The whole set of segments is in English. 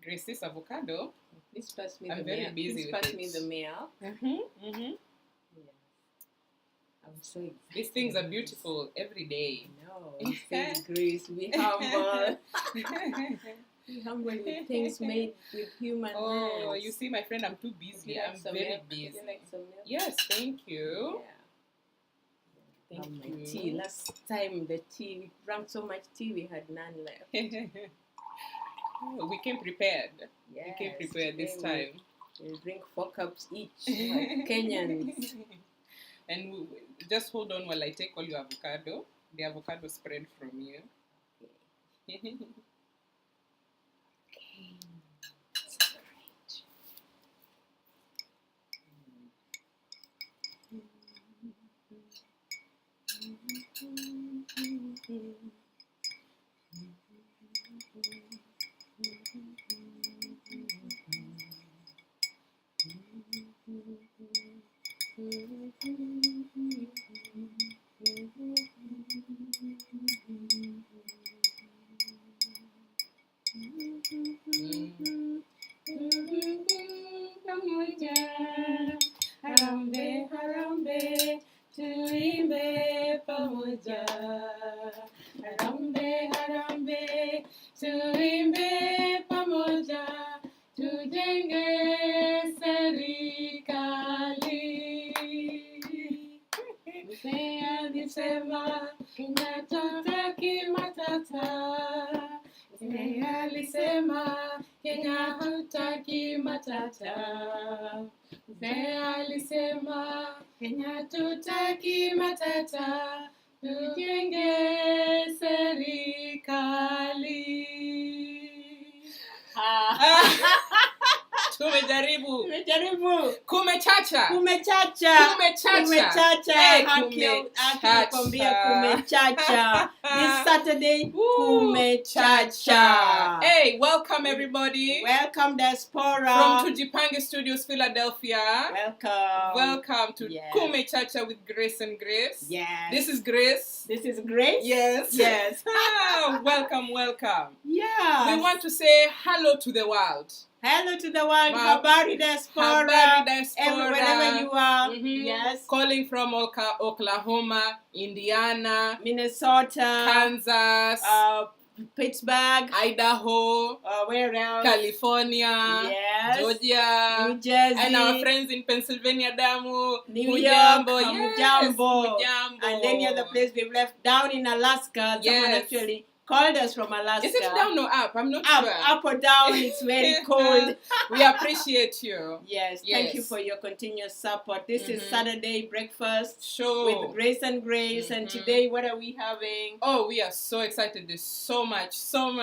Grace, this avocado. Please pass me I'm the very mail. busy Please with pass it. me the mail. Mm-hmm. I'm so excited. These things are beautiful every day. No, you say Grace, be humble. Be humble with things made with human hands. Oh, you see, my friend, I'm too busy. Like I'm very milk? busy. Would you like some milk? Yes, thank you. Yeah. Thank My you. tea. Last time the tea, we drank so much tea, we had none left. We came prepared. Yes, We came prepared this time. We'll drink 4 cups each, like Kenyans. And just hold on while I take all your avocado, the avocado spread from you. Okay. Harambee, harambee, tuimbe pamoja. Harambee, harambee, tuimbe pamoja. Tujenge serikali. Mzee alisema Kenya tutaki matata. Mzee alisema Kenya hataki matata. Mzee alisema Kenya tutaki matata, tujenge serikali. Tumejaribu. Kumechacha. Hey, Nakwambia kumechacha. This Saturday, kumechacha. Hey, welcome everybody. Welcome Diaspora. From Tujipange Studios, Philadelphia. Welcome to Yes. Kumechacha with Grace and Grace. Yes. This is Grace. This is Grace. Yes. Yes. Welcome. Yeah. We want to say hello to the world. Hello to the world. Wow. Habari Diaspora. Habari Diaspora. Wherever you are. Mhm. Yes. Calling from Oklahoma, Indiana, Minnesota. Kansas, Pittsburgh. Idaho, Where else? California, Yes. Georgia, New Jersey. and our friends in Pennsylvania, Damu, New York, Mujambo, Mujambo. Mujambo. And any other place we've left down in Alaska. Someone Yes. actually called us from Alaska. Is it down or up? I'm not Up, sure. up or down, it's very cold. We appreciate you. Yes, thank you for your continuous support. This is Saturday Breakfast Show with Grace and Grace. And today, what are we having? Oh, we are so excited. There's so much stuff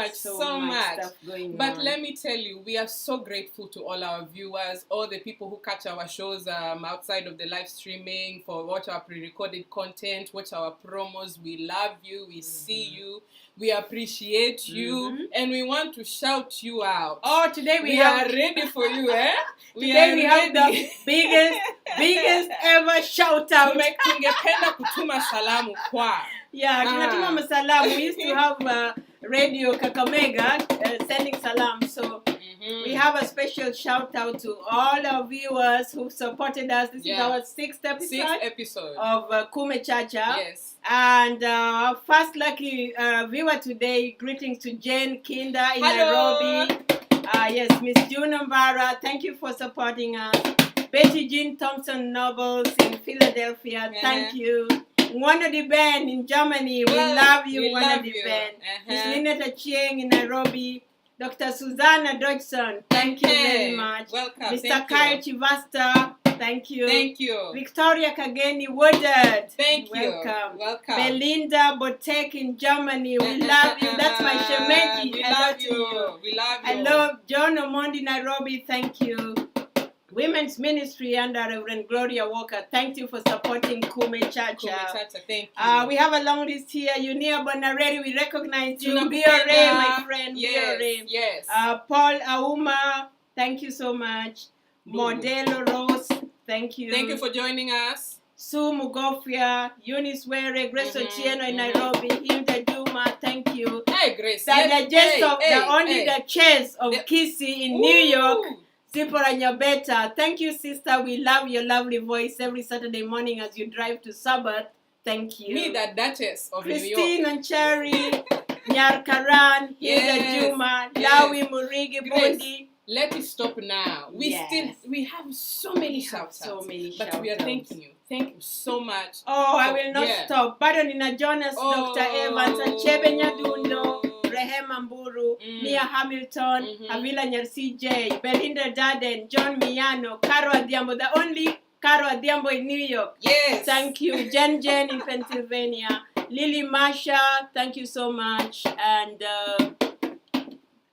going on. But let me tell you, we are so grateful to all our viewers, all the people who catch our shows outside of the live streaming, for watch our pre-recorded content, watch our promos. We love you. We see you. We appreciate you, and we want to shout you out. Oh, today we are ready for you, eh? Today we have the biggest ever shout out. Tungependa kutuma salamu kwa. Yeah, tunatuma masalamu. We used to have Radio Kakamega sending salam. So we have a special shout out to all our viewers who supported us. This is our sixth episode of Kumechacha. Yes. And our first lucky viewer today, greetings to Jane Kinda in Nairobi. Yes, Miss June Mbara, thank you for supporting us. Betty Jean Thompson Nobles in Philadelphia, thank you. Wanda the Ben in Germany, we love you, Wanda the Ben. Miss Lynette Chieng in Nairobi. Dr. Susanna Dodgson, thank you very much. Welcome. Mr. Kyle Chivasta, thank you. Thank you. Victoria Kageni Woodard. Thank you. Welcome. Belinda Botek in Germany. We love you. That's my Shemeji. We love you. We love you. I love John Omondi Nairobi. Thank you. Women's Ministry under Reverend Gloria Walker. Thank you for supporting Kumechacha. Thank you. We have a long list here. Unia Bonaredi, we recognize you. Biore, my friend. Biore. Yes. Paul Auma, thank you so much. Modelo Rose, thank you. Thank you for joining us. Sue Mugofia, Eunice Were, Grace Ochieno in Nairobi, Hilda Juma, thank you. Hey, Grace. The Kshs of Kshs in New York, Zipporah Nyabeta. Thank you, sister. We love your lovely voice every Saturday morning as you drive to Sabbath. Thank you. Me, the Duchess of Christine New York. and Cherry, Nyar Karan, Hilda Juma, Lawi Murigi Bondi. Let it stop now. We have so many shout-outs. But we are thanking you. Thank you so much. Oh, I will not stop. Badonina Jonas, Dr. Evans, Achebe Nyadundo, Rehema Mburu, Mia Hamilton, Avila Nyarsi J, Belinda Darden, John Miano, Caro Adiambo, the only Caro Adiambo in New York. Yes. Thank you. Jen in Pennsylvania. Lily Masha, thank you so much. And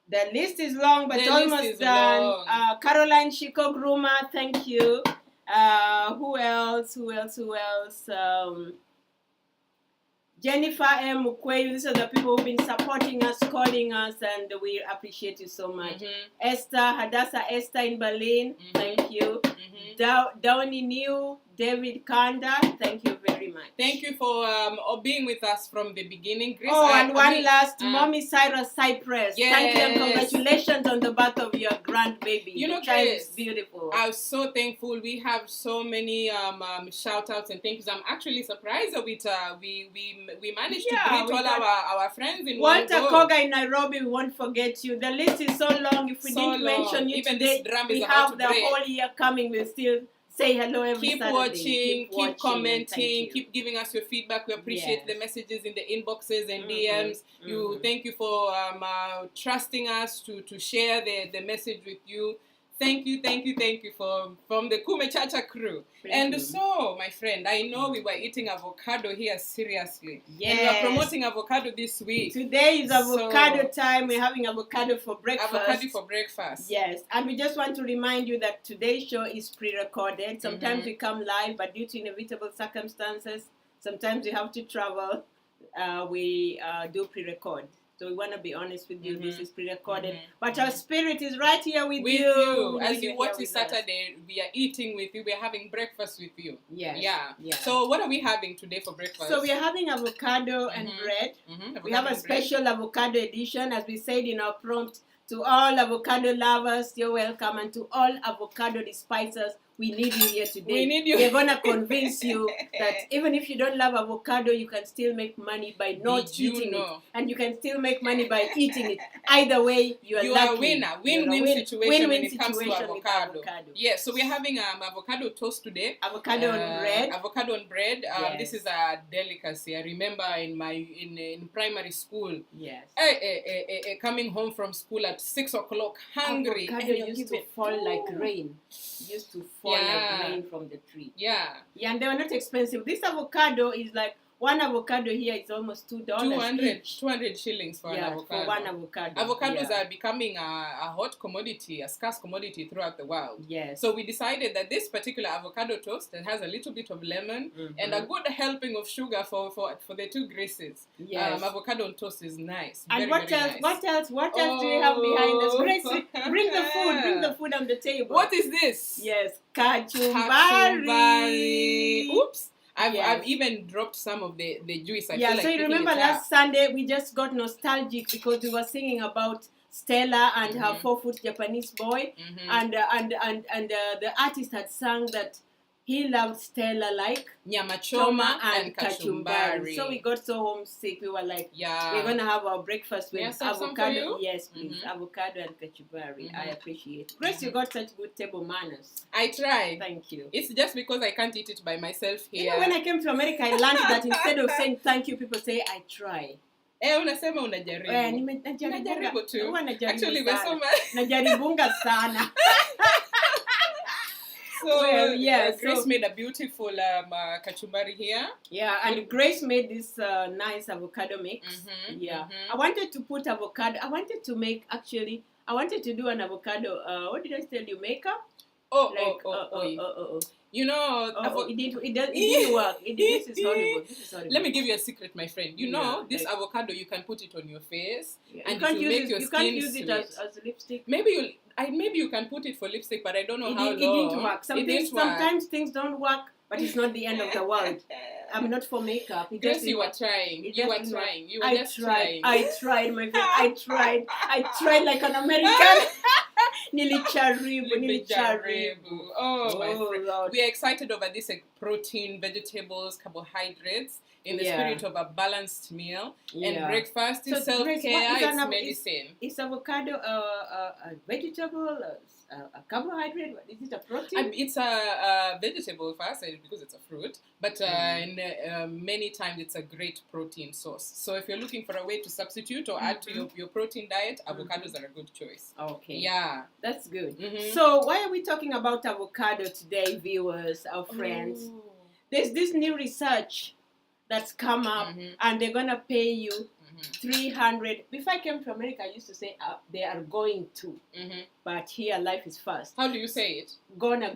the list is long, but almost done. Caroline Shiko Gruma, thank you. Who else? Jennifer M. Mukweyu, these are the people who've been supporting us, calling us, and we appreciate you so much. Esther, Hadassah Esther in Berlin, thank you. Downey New, David Kanda, thank you very much. Thank you for being with us from the beginning, Grace. Mommy Cyrus Cypress. Yes. Thank you and congratulations on the birth of your grandbaby. You know, the child is Grace, beautiful. I'm so thankful. We have so many shout outs and thank yous. I'm actually surprised that we managed to greet all our friends in Walter one go. Koga in Nairobi, we won't forget you. The list is so long. If we didn't mention you even today, this drum we is have the break. whole year coming. We'll still say hello every Keep Saturday. watching, keep commenting, keep giving us your feedback. We appreciate the messages in the inboxes and DMs. Thank you for trusting us to share the message with you. Thank you from the Kumechacha crew. So, my friend, I know we were eating avocado here seriously. Yes. And we are promoting avocado this week. Today is avocado time. We're having avocado for breakfast. Avocado for breakfast. Yes. And we just want to remind you that today's show is pre-recorded. Sometimes we come live, but due to inevitable circumstances, sometimes we have to travel. We do pre-record. So we want to be honest with you. This is pre-recorded, but our spirit is right here with you. As you watch this Saturday, we are eating with you. We are having breakfast with you. Yes. Yeah. So what are we having today for breakfast? So we are having avocado and bread. We have a special avocado edition, as we said in our prompt. To all avocado lovers, you're welcome, and to all avocado despisers, we need you here today. We need you. We're gonna convince you that even if you don't love avocado, you can still make money by not eating it, and you can still make money by eating it. Either way, you are a winner. Win-win situation when it comes to avocado. Yes. So we're having avocado toast today. Avocado on bread. Avocado on bread. This is a delicacy. I remember in primary school. Yes. Coming home from school at 6 o'clock, hungry. Avocado used to fall like rain. Used to fall like rain from the tree. Yeah, and they were not expensive. This avocado is like, one avocado here is almost $2 200 shillings for an avocado. For one avocado. Avocados are becoming a hot commodity, a scarce commodity throughout the world. Yes. So we decided that this particular avocado toast that has a little bit of lemon and a good helping of sugar for the two graces. Yes. Avocado on toast is nice. And very, what very else? nice. What else do we have behind us? Grace, bring the food on the table. What is this? Yes, kachumbari. Oops. I've even dropped some of the juice. I feel like so you remember last Sunday we just got nostalgic because we were singing about Stella and her 4-foot Japanese boy, and the artist had sung that he loved Stella like nyama choma and kachumbari. So we got so homesick. We were like, we're gonna have our breakfast with avocado. Yes, please, avocado and kachumbari. I appreciate it. Grace, you got such good table manners. I try. Thank you. It's just because I can't eat it by myself here. You know, when I came to America, I learned that instead of saying thank you, people say I try. Unasema unajaribu. Najaribu tu. Actually, we're so much. Najaribunga sana. So, Grace made a beautiful kachumbari here. Yeah, and Grace made this nice avocado mix. I wanted to put avocado. I wanted to do an avocado. What did I tell you? Makeup? You know, it didn't work. This is horrible. Let me give you a secret, my friend. You know, this avocado, you can put it on your face, and it will make your skin You can't use sweet. it as lipstick. Maybe you can put it for lipstick, but I don't know how long. It didn't work. Sometimes things don't work, but it's not the end of the world. I'm not for makeup. Yes, you were trying. You were trying. You were just trying. I tried, my friend. I tried like an American. Nilicharibu. Oh, my friend. Lord. We are excited over this protein, vegetables, carbohydrates in the spirit of a balanced meal. And breakfast is self-care, it's medicine. Is avocado a vegetable, a carbohydrate? Is it a protein? It's a vegetable first because it's a fruit, but many times it's a great protein source. So if you're looking for a way to substitute or add to your protein diet, avocados are a good choice. Okay. Yeah. That's good. So why are we talking about avocado today, viewers, our friends? There's this new research that's come up, and they're going to pay you 300. Before I came to America, I used to say they are going to. But here, life is fast. How do you say it? Gonna.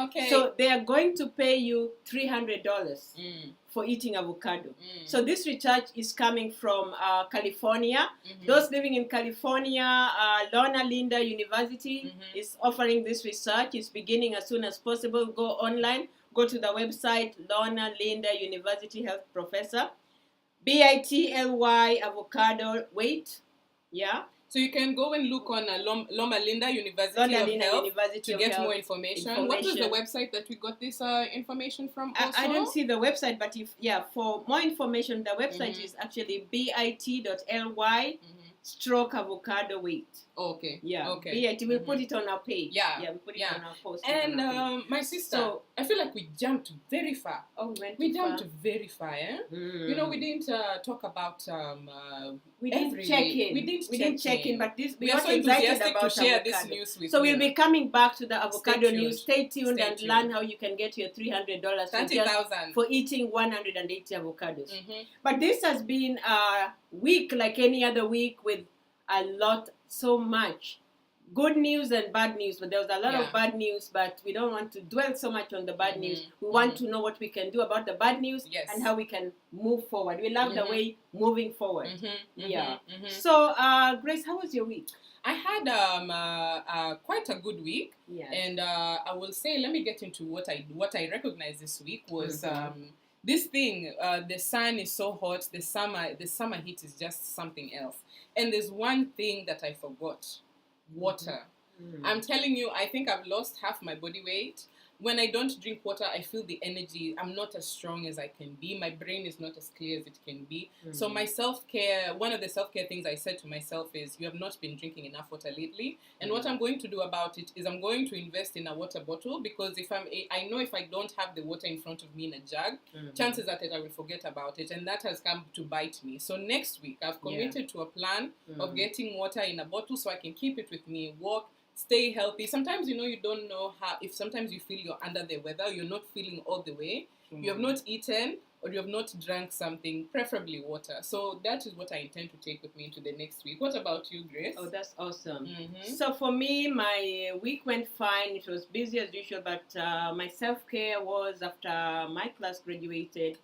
Okay. So they are going to pay you $300 for eating avocado. So this research is coming from California. Those living in California, Loma Linda University is offering this research. It's beginning as soon as possible. Go online. Go to the website, Loma Linda University Health Professor. BITLY avocado weight. Yeah. So you can go and look on Loma Linda University of Health to get more information. What was the website that we got this information from also? I don't see the website, but for more information, the website is actually bit.ly /avocado weight. Okay. Yeah. Okay. BIT. We'll put it on our page. Yeah. Yeah. We put it on our post. And my sister, I feel like we jumped very far. Oh, we jumped very far. You know, we didn't talk about. We didn't check in. We didn't check in. But this we are so enthusiastic to share this news with you. We'll be coming back to the avocado news. Stay tuned and learn how you can get your $300 for eating 180 avocados. But this has been a week like any other week with so much good news and bad news. But there was a lot of bad news, but we don't want to dwell so much on the bad news. We want to know what we can do about the bad news and how we can move forward. We love the way moving forward. So, Grace, how was your week? I had quite a good week, and I will say, let me get into what I recognized this week was this thing. The sun is so hot. The summer heat is just something else. And there's one thing that I forgot: water. I'm telling you, I think I've lost half my body weight. When I don't drink water, I feel the energy. I'm not as strong as I can be. My brain is not as clear as it can be. So my self-care, one of the self-care things I said to myself is, you have not been drinking enough water lately. And what I'm going to do about it is I'm going to invest in a water bottle, because I know if I don't have the water in front of me in a jug, chances are that I will forget about it. And that has come to bite me. So next week, I've committed to a plan of getting water in a bottle so I can keep it with me, walk, stay healthy. Sometimes, you don't know if sometimes you feel you're under the weather, you're not feeling all the way, you have not eaten or you have not drank something, preferably water. So that is what I intend to take with me into the next week. What about you, Grace? Oh, that's awesome. So for me, my week went fine. It was busy as usual, but my self-care was after my class graduated.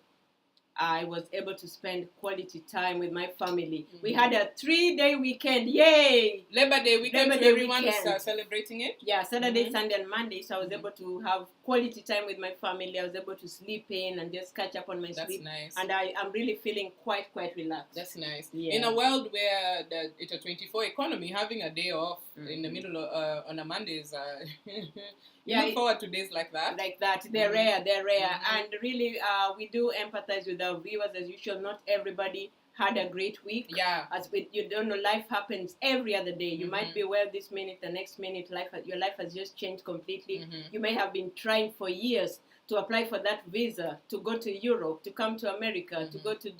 I was able to spend quality time with my family. We had a 3-day weekend. Yay! Labor Day weekend. Everyone is celebrating it? Yeah, Saturday, Sunday, and Monday. So I was able to have quality time with my family. I was able to sleep in and just catch up on my sleep. That's nice. And I'm really feeling quite relaxed. That's nice. Yeah. In a world where it's a 24 economy, having a day off in the middle of, on a Monday is... You look forward to days like that? Like that. They're rare. And really, we do empathize with our viewers as usual. Not everybody had a great week. Yeah. You don't know, life happens every other day. You might be well this minute, the next minute, your life has just changed completely. You may have been trying for years to apply for that visa, to go to Europe, to come to America, to go to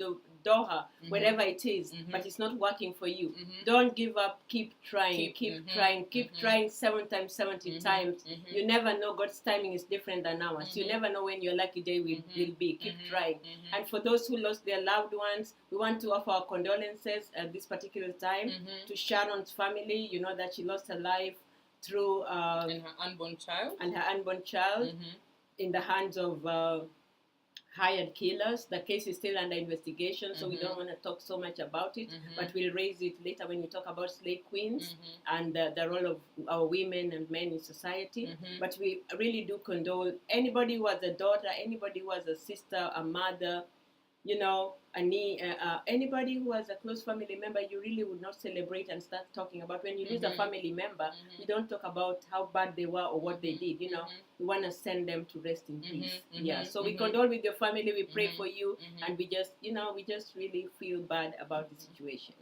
Doha, wherever it is, but it's not working for you. Don't give up. Keep trying. Keep trying 7 times, 70 times. You never know. God's timing is different than ours. You never know when your lucky day will be. Keep trying. And for those who lost their loved ones, we want to offer our condolences at this particular time to Sharon's family. You know that she lost her life through and her unborn child. In the hands of hired killers. The case is still under investigation, so we don't want to talk so much about it, but we'll raise it later when we talk about slave queens and the role of our women and men in society. But we really do condole anybody who has a daughter, anybody who has a sister, a mother, you know, anybody who has a close family member, you really would not celebrate and start talking about. When you lose a family member, we don't talk about how bad they were or what they did, you know. We want to send them to rest in peace. So we condole with your family, we pray for you, and we just, you know, we just really feel bad about the situation.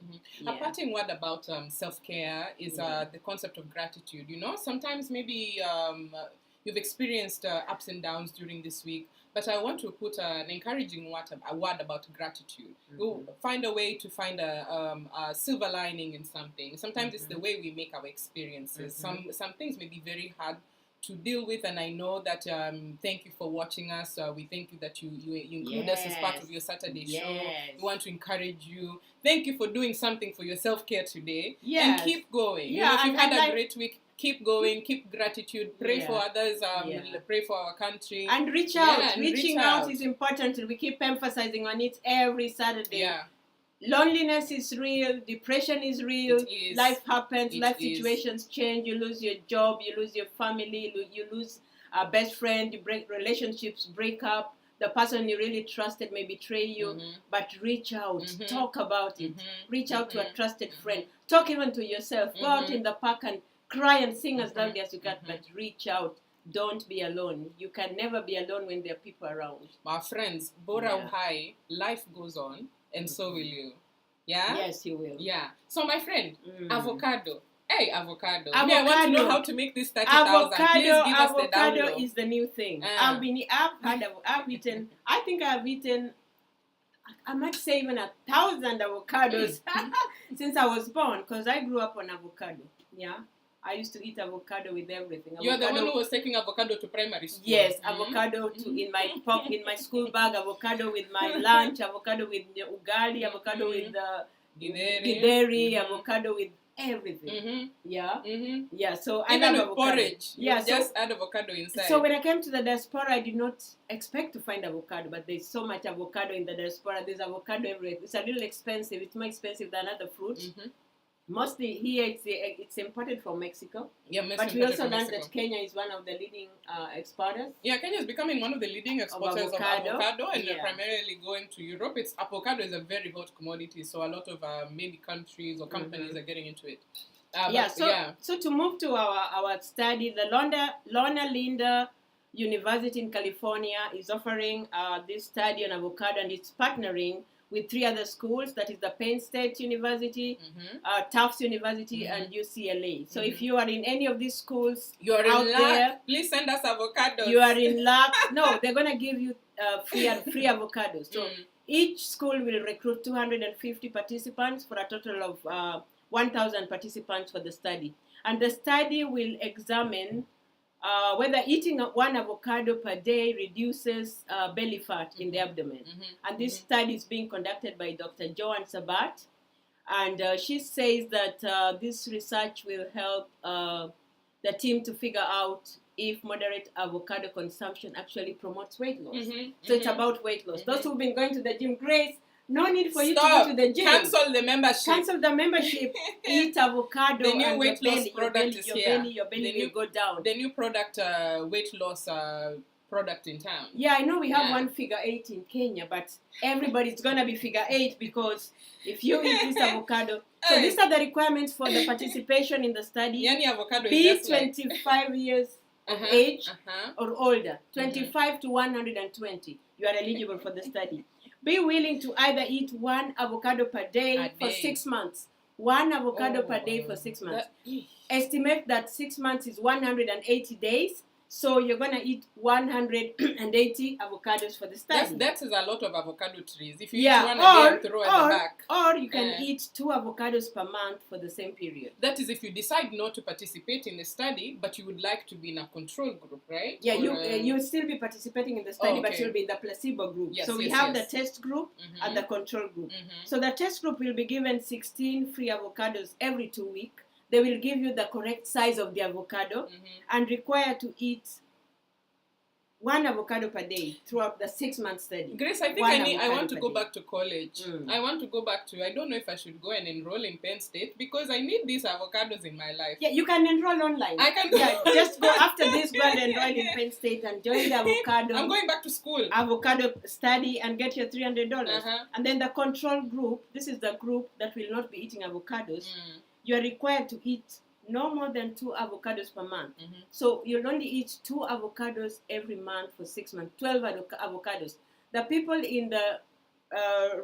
A parting word about self-care is the concept of gratitude. You know, sometimes maybe you've experienced ups and downs during this week, but I want to put an encouraging word about gratitude. We'll find a way to find a silver lining in something. Sometimes it's the way we make our experiences. Some things may be very hard to deal with, and I know that thank you for watching us. We thank you that you include us as part of your Saturday show. We want to encourage you. Thank you for doing something for your self-care today. And keep going. You know, if you've had a great week, keep going, keep gratitude, pray for others, pray for our country. And reach out. Reaching out is important. We keep emphasizing on it every Saturday. Loneliness is real, depression is real, life happens, life situations change, you lose your job, you lose your family, you lose a best friend, you relationships break up, the person you really trusted may betray you, but reach out, talk about it, reach out to a trusted friend, talk even to yourself, go out in the park and cry and sing as loudly as you can, but reach out. Don't be alone. You can never be alone when there are people around. My friends, bora uhai, life goes on, and so will you. Yeah? Yes, you will. Yeah. So, my friend, avocado. Hey, avocado. I want to know how to make this 30,000. Please give us the download. Avocado is the new thing. I've eaten, I think I've eaten, I might say even 1,000 avocados since I was born, because I grew up on avocado. Yeah. I used to eat avocado with everything. You're the one who was taking avocado to primary school. Yes, avocado in my school bag, avocado with my lunch, avocado with ugali, avocado with githeri, avocado with everything. Yeah. So even I love with avocado. Porridge, just add avocado inside. So when I came to the diaspora, I did not expect to find avocado, but there's so much avocado in the diaspora. There's avocado everywhere. It's a little expensive. It's more expensive than other fruits. Mostly here, it's imported from Mexico. But we also learned that Kenya is one of the leading exporters. Yeah, Kenya is becoming one of the leading exporters of avocado, and they're primarily going to Europe. Avocado is a very hot commodity, so a lot of maybe countries or companies are getting into it. So to move to our study, the Lona Linda University in California is offering this study on avocado, and it's partnering with 3 other schools, that is the Penn State University, Tufts University, and UCLA. So if you are in any of these schools, you're in luck. Please send us avocados. You are in luck. No, they're going to give you free avocados. So each school will recruit 250 participants for a total of 1,000 participants for the study. And the study will examine whether eating one avocado per day reduces belly fat in the abdomen. And this study is being conducted by Dr. Joanne Sabat. And she says that this research will help the team to figure out if moderate avocado consumption actually promotes weight loss. So it's about weight loss. Those who've been going to the gym, Grace, no need for you to go to the gym. Cancel the membership. Cancel the membership. Eat avocado. The new weight loss product is here. Your belly will go down. The new product, weight loss product in town. Yeah, I know we have one figure 8 in Kenya, but everybody's going to be figure 8 because if you eat this avocado. So these are the requirements for the participation in the study. Avocado be is 25 years of age or older. 25 to 120. You are eligible for the study. Be willing to either eat one avocado per day for 6 months. One avocado per day for 6 months. Estimate that 6 months is 180 days. So you're going to eat 180 avocados for the study. That is a lot of avocado trees. If you eat one a day and throw at the back. Or you can eat 2 avocados per month for the same period. That is if you decide not to participate in the study, but you would like to be in a control group, right? Yeah, you'll still be participating in the study, but you'll be in the placebo group. So we have the test group and the control group. So the test group will be given 16 free avocados every 2 weeks. They will give you the correct size of the avocado and require to eat 1 avocado per day throughout the 6-month study. Grace, I think I want to go back to college. I want to go back to, I don't know if I should go and enroll in Penn State because I need these avocados in my life. Yeah, you can enroll online. I can just go after this, go and enroll in Penn State and join the avocado. I'm going back to school. Avocado study and get your $300. And then the control group, this is the group that will not be eating avocados. You are required to eat no more than 2 avocados per month. So you'll only eat 2 avocados every month for 6 months, 12 avocados. The people in the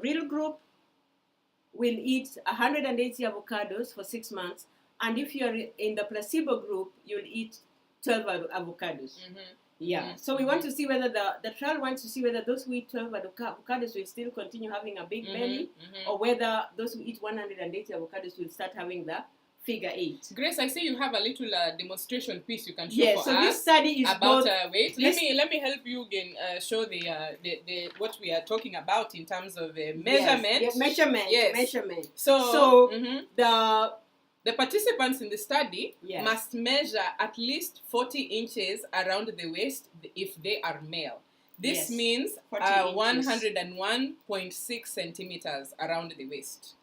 real group will eat 180 avocados for 6 months. And if you're in the placebo group, you'll eat 12 avocados. Yeah. So we want to see whether the trial wants to see whether those who eat 12 avocados will still continue having a big belly, or whether those who eat 180 avocados will start having the figure 8. Grace, I see you have a little demonstration piece you can show for us. So this study is about wait. Let me help you again show the what we are talking about in terms of measurement. Yes. Measurement. So the participants in the study must measure at least 40 inches around the waist if they are male. This means 101.6 centimeters around the waist.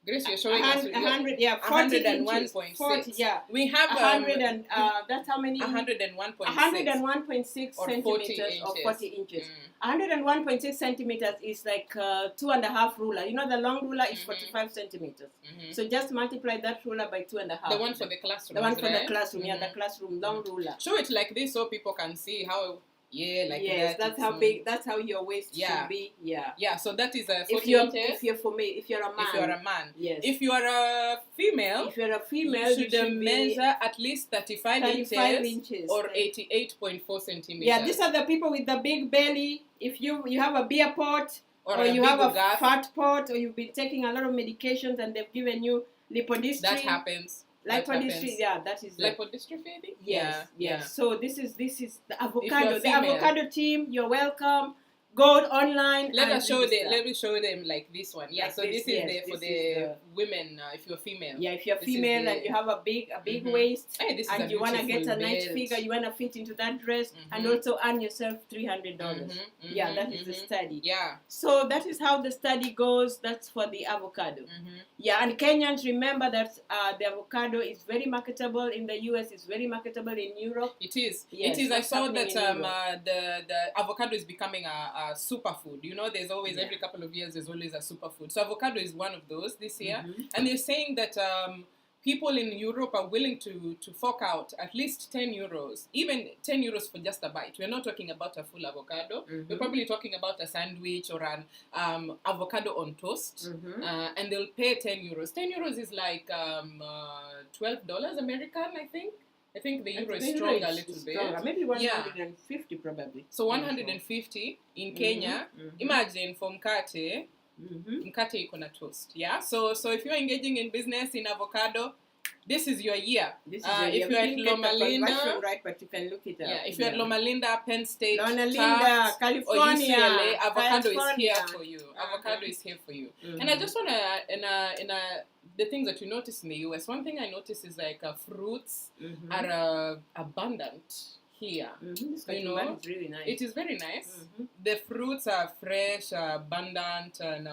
Grace, you're showing us 101.6. Yeah. We have 100 and that's how many? 101.6 centimeters or 40 inches. 101.6 centimeters is like 2.5 ruler. You know the long ruler is 45 centimeters. So just multiply that ruler by 2.5. The one for the classroom. The one for the classroom. Yeah, the classroom long ruler. Show it like this so people can see how. Yeah, like yes, that. That's how big. That's how your waist should be. Yeah. Yeah. So that is a 40 if you're a man. Yes. If you are a female. You should measure at least 35 inches or 88.4 centimeters. Yeah. These are the people with the big belly. If you have a beer pot or you have a fat pot or you've been taking a lot of medications and they've given you lipodystrophy. That happens. Lipodystrophy, that is lipodystrophy, I think? Yes. So this is the avocado. The avocado team, you're welcome. Go online. Let me show them like this one. Yeah. Like so this is for the women. If you're female. Yeah. If you're female and you have a big waist, and you wanna get a nice figure, you wanna fit into that dress, and also earn yourself $300. Yeah, that is the study. Yeah. So that is how the study goes. That's for the avocado. Yeah, and Kenyans remember that the avocado is very marketable in the US. It's very marketable in Europe. It is. Yes, it is. I saw that the avocado is becoming a superfood. You know, there's always every couple of years there's always a superfood. So avocado is one of those this year, and they're saying that people in Europe are willing to fork out at least 10 euros, even 10 euros for just a bite. We're not talking about a full avocado. We're probably talking about a sandwich or an avocado on toast, and they'll pay 10 euros. 10 euros is like $12 American, I think. I think the euro is stronger a little bit. Maybe 150 probably. So 150 in Kenya. Imagine for mkate. Mkate iko na toast. Yeah. So if you're engaging in business in avocado, this is your year. If you're at Loma Linda, right, but you can look it up. Yeah. If you're at Loma Linda, Penn State, Loma Linda, California, or UCLA, avocado is here for you. Avocado is here for you. And I just wanna the things that you notice in the US, one thing I notice is like fruits are abundant here. You know, it's really nice. It is very nice. The fruits are fresh, abundant, and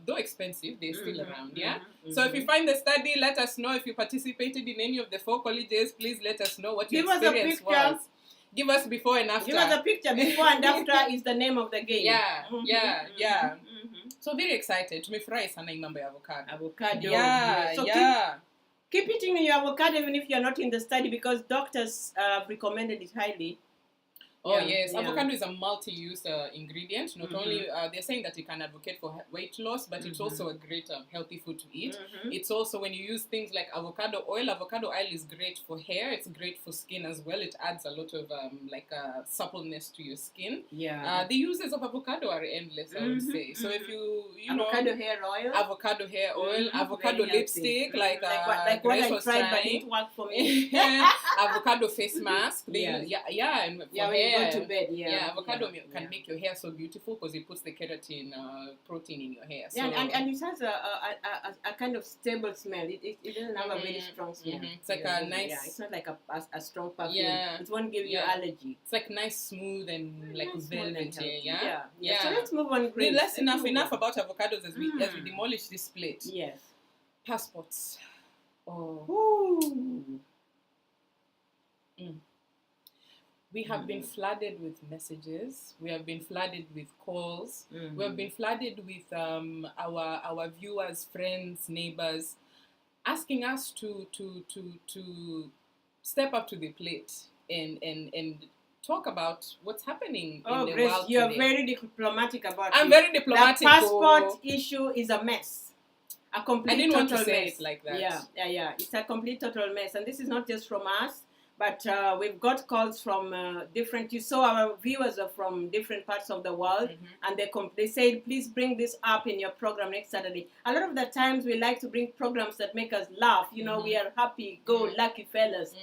though expensive, they're still around. Yeah. So if you find the study, let us know. If you participated in any of the 4 colleges, please let us know what your experience was. Give us before and after. Give us a picture. Before and after is the name of the game. Yeah. So very excited. Tumefurahi sana hii mambo ya avocado. Avocado. Yeah, so keep eating your avocado even if you're not in the study because doctors recommended it highly. Oh yes, avocado is a multi-use ingredient. Not only they're saying that it can advocate for weight loss, but it's also a great healthy food to eat. It's also when you use things like avocado oil. Avocado oil is great for hair. It's great for skin as well. It adds a lot of suppleness to your skin. Yeah. The uses of avocado are endless, I would say. So if you avocado hair oil, avocado lipstick, like what I tried but it worked for me. Avocado face mask. And for hair. go to bed. Avocado can make your hair so beautiful because it puts the keratin protein in your hair. So. And it has a kind of stable smell. It doesn't have a very strong smell. It's like a nice. Yeah, it's not like a strong perfume. Yeah. It won't give you allergy. It's like nice, smooth, and like velvety. Yeah. So let's move on. Less enough about avocados as we demolish this plate. Yes. Passports. We have been flooded with messages. We have been flooded with calls. We have been flooded with our viewers, friends, neighbors, asking us to step up to the plate and talk about what's happening in the Grace, world you're today. very diplomatic about it. I'm very diplomatic. The passport issue is a mess. A complete I didn't want to total say mess. it like that. Yeah. It's a complete total mess. And this is not just from us, but we've got calls from different, you saw our viewers are from different parts of the world, and they said, please bring this up in your program next Saturday. A lot of the times we like to bring programs that make us laugh. You know, we are happy, lucky fellas.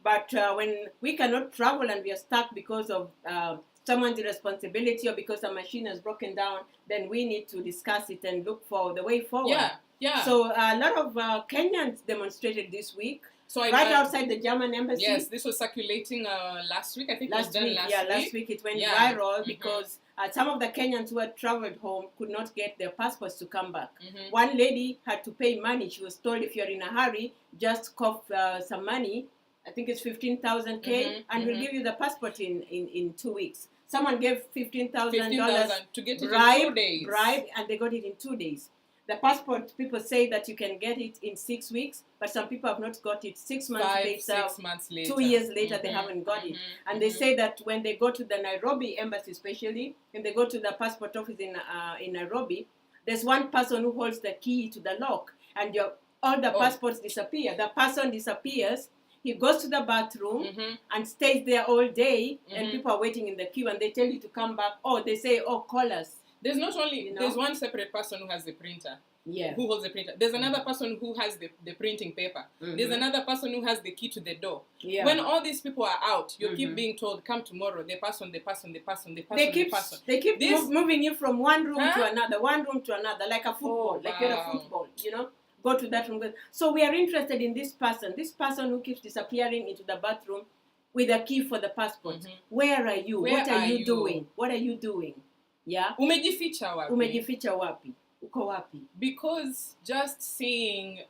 But when we cannot travel and we are stuck because of someone's irresponsibility or because a machine has broken down, then we need to discuss it and look for the way forward. Yeah. So a lot of Kenyans demonstrated this week. So outside the German embassy. Yes, this was circulating last week. I think last week it went viral because some of the Kenyans who had traveled home could not get their passports to come back. One lady had to pay money. She was told, if you're in a hurry, just cough some money. I think it's 15,000 K, and we'll give you the passport in 2 weeks. Someone gave $15,000 to get it bribe, in 2 days. And they got it in 2 days. The passport, people say that you can get it in 6 weeks, but some people have not got it 6 months later. 6 months later. 2 years later, they haven't got it. And they say that when they go to the Nairobi embassy, especially, when they go to the passport office in Nairobi, there's one person who holds the key to the lock, and all the passports disappear. The person disappears. He goes to the bathroom and stays there all day, and people are waiting in the queue, and they tell you to come back. They say, call us. There's not only, there's one separate person who has the printer. Yeah. Who holds the printer. There's another person who has the printing paper. There's another person who has the key to the door. Yeah. When all these people are out, you keep being told, come tomorrow. They pass on. They keep moving you from one room to another, like a football, like you're a football, you know. Go to that room. So we are interested in this person who keeps disappearing into the bathroom with a key for the passport. Where are you? What are you doing? What are you doing? Yeah. Umejificha wapi? Uko wapi? Because just seeing,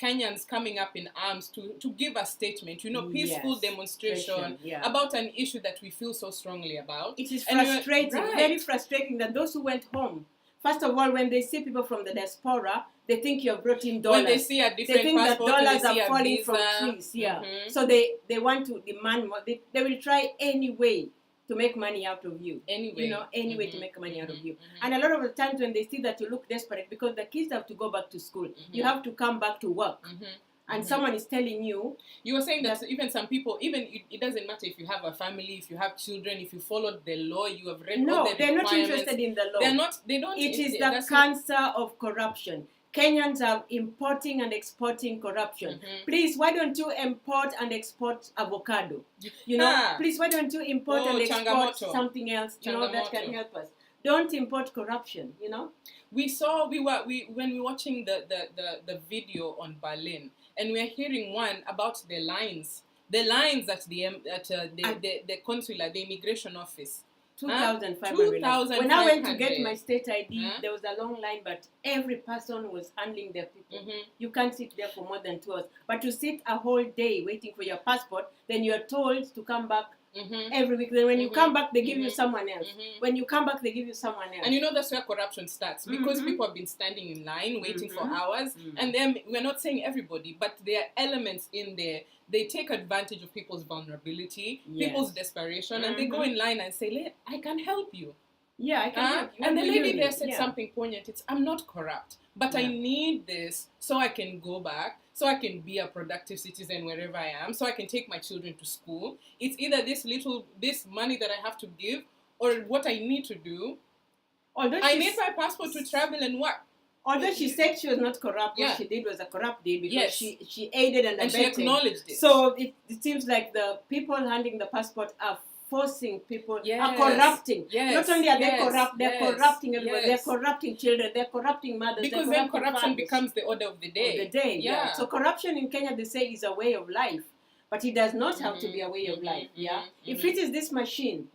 Kenyans coming up in arms to give a statement, peaceful demonstration about an issue that we feel so strongly about. It is frustrating, very frustrating that those who went home, first of all, when they see people from the diaspora, they think you have brought in dollars. When they see a different passport, they think that dollars are falling from trees. Yeah. So they want to demand more. They will try any way to make money out of you. Any way to make money out of you. And a lot of the times when they see that you look desperate, because the kids have to go back to school, you have to come back to work. And someone is telling you... You were saying that even some people, it doesn't matter if you have a family, if you have children, if you followed the law, you have read all the requirements. No, they're not interested in the law. It is the cancer of corruption. Kenyans are importing and exporting corruption. Please, why don't you import and export avocado? Please, why don't you import and export something else, that can help us? Don't import corruption, when we were watching the video on Berlin, and we are hearing one about the lines at the consular, the immigration office. 2,500. When I went to get my state ID, there was a long line, but every person was handling their people. You can't sit there for more than 2 hours. But to sit a whole day waiting for your passport, then you're told to come back every week. Then when you come back, they give you someone else. When you come back, they give you someone else. And that's where corruption starts. Because people have been standing in line, waiting for hours. And then, we're not saying everybody, but there are elements in there. They take advantage of people's vulnerability, people's desperation, and they go in line and say, I can help you. Yeah, I can help you. And the lady there said something poignant. I'm not corrupt, but I need this so I can go back, so I can be a productive citizen wherever I am, so I can take my children to school. It's either this money that I have to give, or what I need to do. I need my passport to travel and work. Although she said she was not corrupt, what she did was a corrupt deed because she aided and abetted. And she acknowledged it. So it seems like the people handing the passport are forcing people, Yes. are corrupting. Yes. Not only are they Yes. corrupt, they're Yes. corrupting everyone. Yes. They're corrupting children. They're corrupting mothers. Because they're then corrupting corruption fathers. becomes the order of the day. Yeah. So corruption in Kenya, they say, is a way of life. But it does not have to be a way of life. Yeah. If it is this machine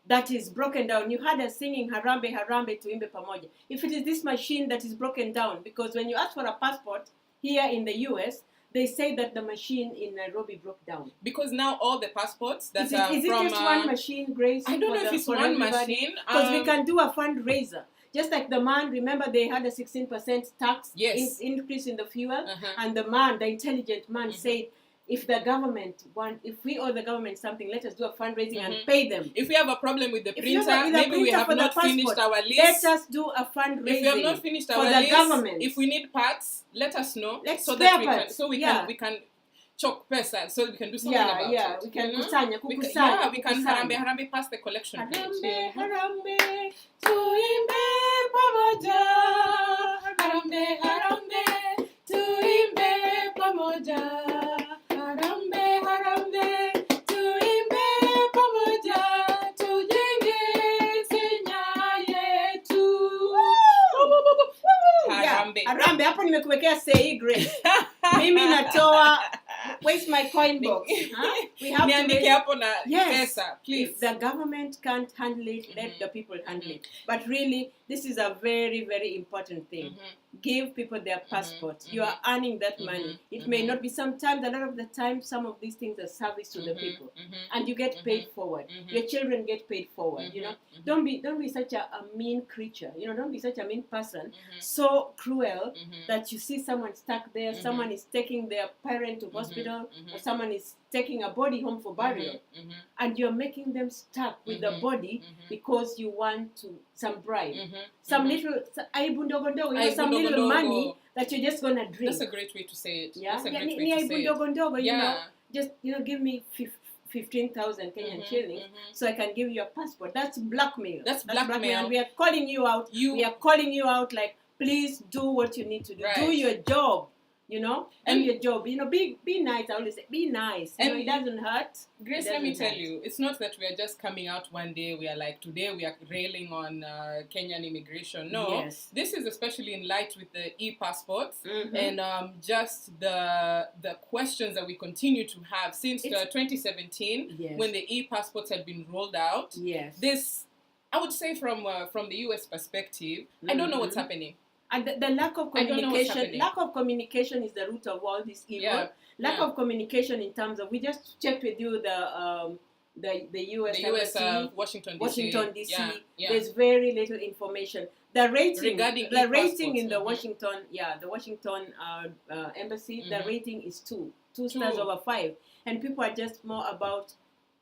that is broken down, you had us singing Harambee, Harambee, tuimbe pamoja. If it is this machine that is broken down, because when you ask for a passport here in the US, they say that the machine in Nairobi broke down. Because now all the passports that is are it from... just one machine, Grace? I don't know if it's one machine. Because we can do a fundraiser. Just like the man, remember they had a 16% tax increase in the fuel? And the man, the intelligent man said, if the government if we owe the government something, let us do a fundraising and pay them. If we have a problem with the printer, maybe we have not finished our list. Let us do a fundraising. If we have not finished our list, government. If we need parts, let us know. So that we can chok pesa, so we can do something about it. Yeah, we can kusanya. We can Harambee pass the collection Harambee, page. Harambee, tuimbe pamoja. Harambee, Harambee, tuimbe pamoja. Harambee, Harambee, tuimbe pamoja. Tujenge Kenya yetu. Harambee. Harambee, hapo nimekuwekea say Grace. Mimi natoa. Where's my coin box? Huh? We have to pesa, please. If the government can't handle it, let the people handle it. But really, this is a very, very important thing. Give people their passports. You are earning that money. It may not be sometimes, a lot of the time, some of these things are service to the people. And you get paid forward. Your children get paid forward, you know. Don't be such a mean creature. You know, don't be such a mean person. So cruel that you see someone stuck there, someone is taking their parent to hospital, or someone is taking a body home for burial, and you're making them stuck with the body because you want some bribe, some little aibu ndogo ndogo, you know, some little money that you're just gonna drink. That's a great way to say it. Yeah, that's a great way to say it. You know, just give me 15,000 Kenyan shillings so I can give you a passport. That's blackmail. That's blackmail. And we are calling you out. We are calling you out like, please do what you need to do. Do your job. You know, and your job. You know, be nice. I always say, be nice. You know, it doesn't hurt. Grace, let me tell you, it's not that we are just coming out one day. We are like, today we are railing on Kenyan immigration. No, this is especially in light with the e-passports and just the questions that we continue to have since 2017 when the e-passports had been rolled out. This, I would say, from the US perspective, I don't know what's happening. And the lack of communication is the root of all this evil. Lack of communication in terms of, we just checked with you the US Washington DC. There's very little information. The rating in the Washington embassy, the rating is 2 stars over 5, and people are just more about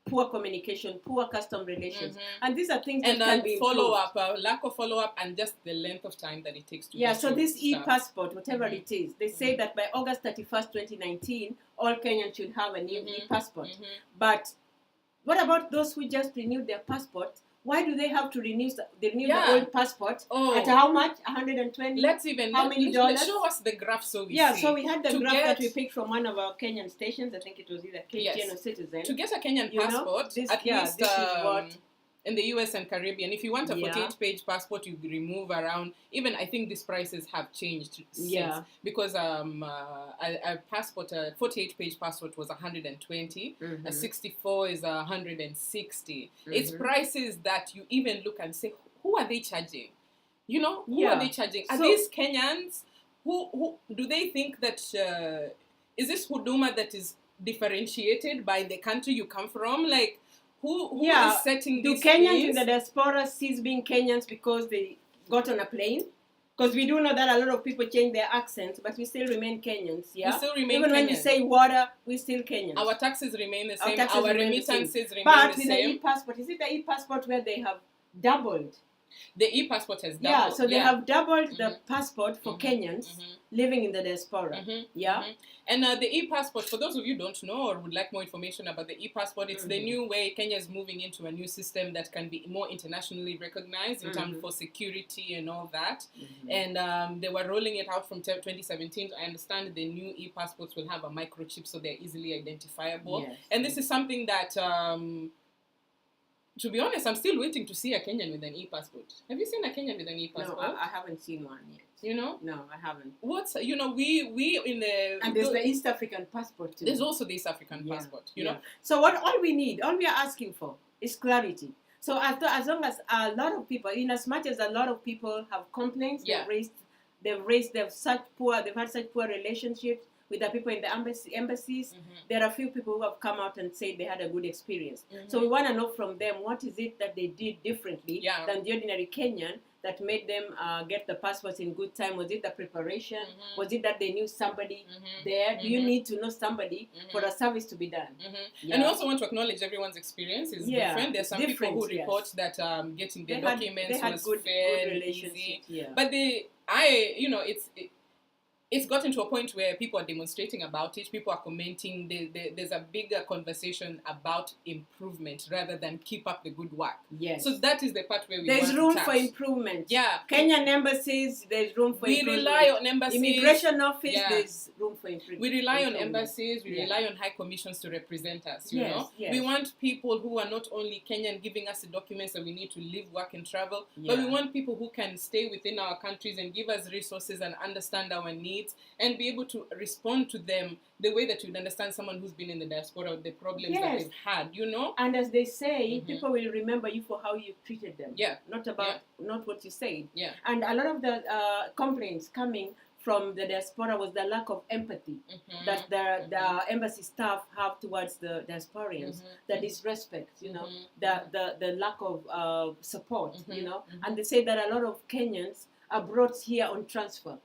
poor communication, poor custom relations, and these are things that can be follow-up, lack of follow-up, and just the length of time that it takes to so this e-passport, whatever it is, they say that by August 31st, 2019, all Kenyans should have a new e-passport. But what about those who just renewed their passport? Why do they have to renew the old passport? At how much? 120? How many dollars? Show us the graph so we see. So we had the graph that we picked from one of our Kenyan stations. I think it was either KTN or Citizen. To get a Kenyan passport, this is what in the US and Caribbean, if you want a 48-page passport, you remove around, even I think these prices have changed since, because a passport, a 48-page passport was 120, a 64 is 160. It's prices that you even look and say, who are they charging? You know, who are they charging? Are these Kenyans? Who do they think that, is this huduma that is differentiated by the country you come from? Like, who is setting these Do Kenyans in the diaspora cease being Kenyans because they got on a plane? Because we do know that a lot of people change their accents, but we still remain Kenyans, We still remain Even Kenyans. when we say water, we still Kenyans. Our taxes remain the same. Our remittances remain the same. But with the e-passport, is it the e-passport where they have doubled? The e-passport has doubled. So they have doubled the passport for Kenyans living in the diaspora. And the e-passport, for those of you who don't know or would like more information about the e-passport, it's the new way Kenya is moving into a new system that can be more internationally recognized in terms for security and all that. And they were rolling it out from 2017. I understand the new e-passports will have a microchip so they're easily identifiable. And this is something that to be honest, I'm still waiting to see a Kenyan with an e-passport. Have you seen a Kenyan with an e-passport? No, I haven't seen one yet. You know? No, I haven't. What's, you know, we in the... And there's the East African passport too. There's also the East African passport, you know? So all we are asking for is clarity. So as long as a lot of people, in as much as a lot of people have complaints, they've had such poor relationships with the people in the embassies, there are few people who have come out and said they had a good experience. So we want to know from them, what is it that they did differently than the ordinary Kenyan that made them get the passports in good time? Was it the preparation? Was it that they knew somebody there? Do you need to know somebody for a service to be done? And we also want to acknowledge everyone's experience is different. There's some people who report that getting their documents was fair and easy. But it's gotten to a point where people are demonstrating about it. People are commenting. There's a bigger conversation about improvement rather than keep up the good work. Yes. So that is the part where there's room for improvement. Yeah. Kenyan embassies, there's room for improvement. We rely on embassies. Immigration office, there's room for improvement. We rely on embassies. We rely on high commissions to represent us. You know, we want people who are not only Kenyan giving us the documents that we need to live, work, and travel, but we want people who can stay within our countries and give us resources and understand our needs and be able to respond to them the way that you'd understand someone who's been in the diaspora, the problems that they've had, you know? And as they say, people will remember you for how you treated them. Not what you said. And a lot of the complaints coming from the diaspora was the lack of empathy that the embassy staff have towards the diasporians, the disrespect, you know, the lack of support, you know. And they say that a lot of Kenyans are brought here on transfer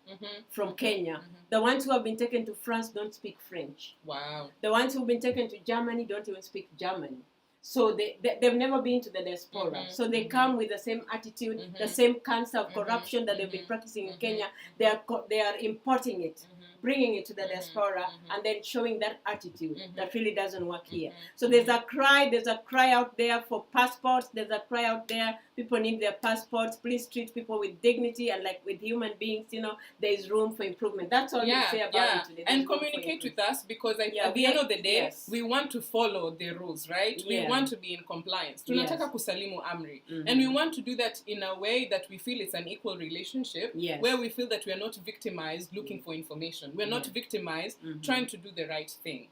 from Kenya. The ones who have been taken to France don't speak French. Wow. The ones who've been taken to Germany don't even speak German. So they've never been to the diaspora. So they come with the same attitude, the same cancer of corruption that they've been practicing in Kenya. They are importing it, bringing it to the diaspora, and then showing that attitude that really doesn't work here. So there's a cry out there for passports. There's a cry out there. People need their passports. Please treat people with dignity and like with human beings. You know, there is room for improvement. That's all we say about it today. And communicate with us because at the end of the day, we want to follow the rules, right? We want to be in compliance. Tunataka kusalimu amri. And we want to do that in a way that we feel it's an equal relationship, where we feel that we are not victimized looking for information. We're not victimized trying to do the right thing.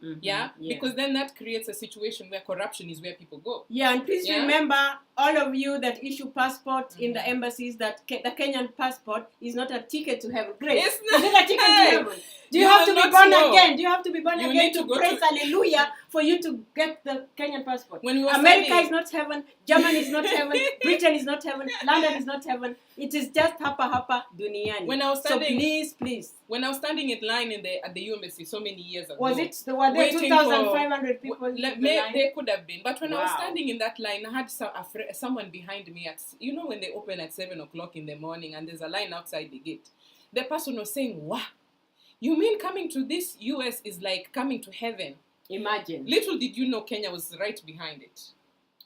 Because then that creates a situation where corruption is where people go. And please remember, all of you that issue passports in the embassies, that the Kenyan passport is not a ticket to heaven. Grace, it's not a ticket to heaven. Do you have to be born again? Do you have to be born again to praise hallelujah for you to get the Kenyan passport? America is not heaven. Germany is not heaven. Britain is not heaven. London is not heaven. It is just hapa duniani. So please. When I was standing in line at the UMSC so many years ago, were there 2,500 people? They could have been. But when I was standing in that line, I had someone behind me when they open at 7 o'clock in the morning and there's a line outside the gate. The person was saying, wow, you mean coming to this US is like coming to heaven? Imagine. Little did you know Kenya was right behind it.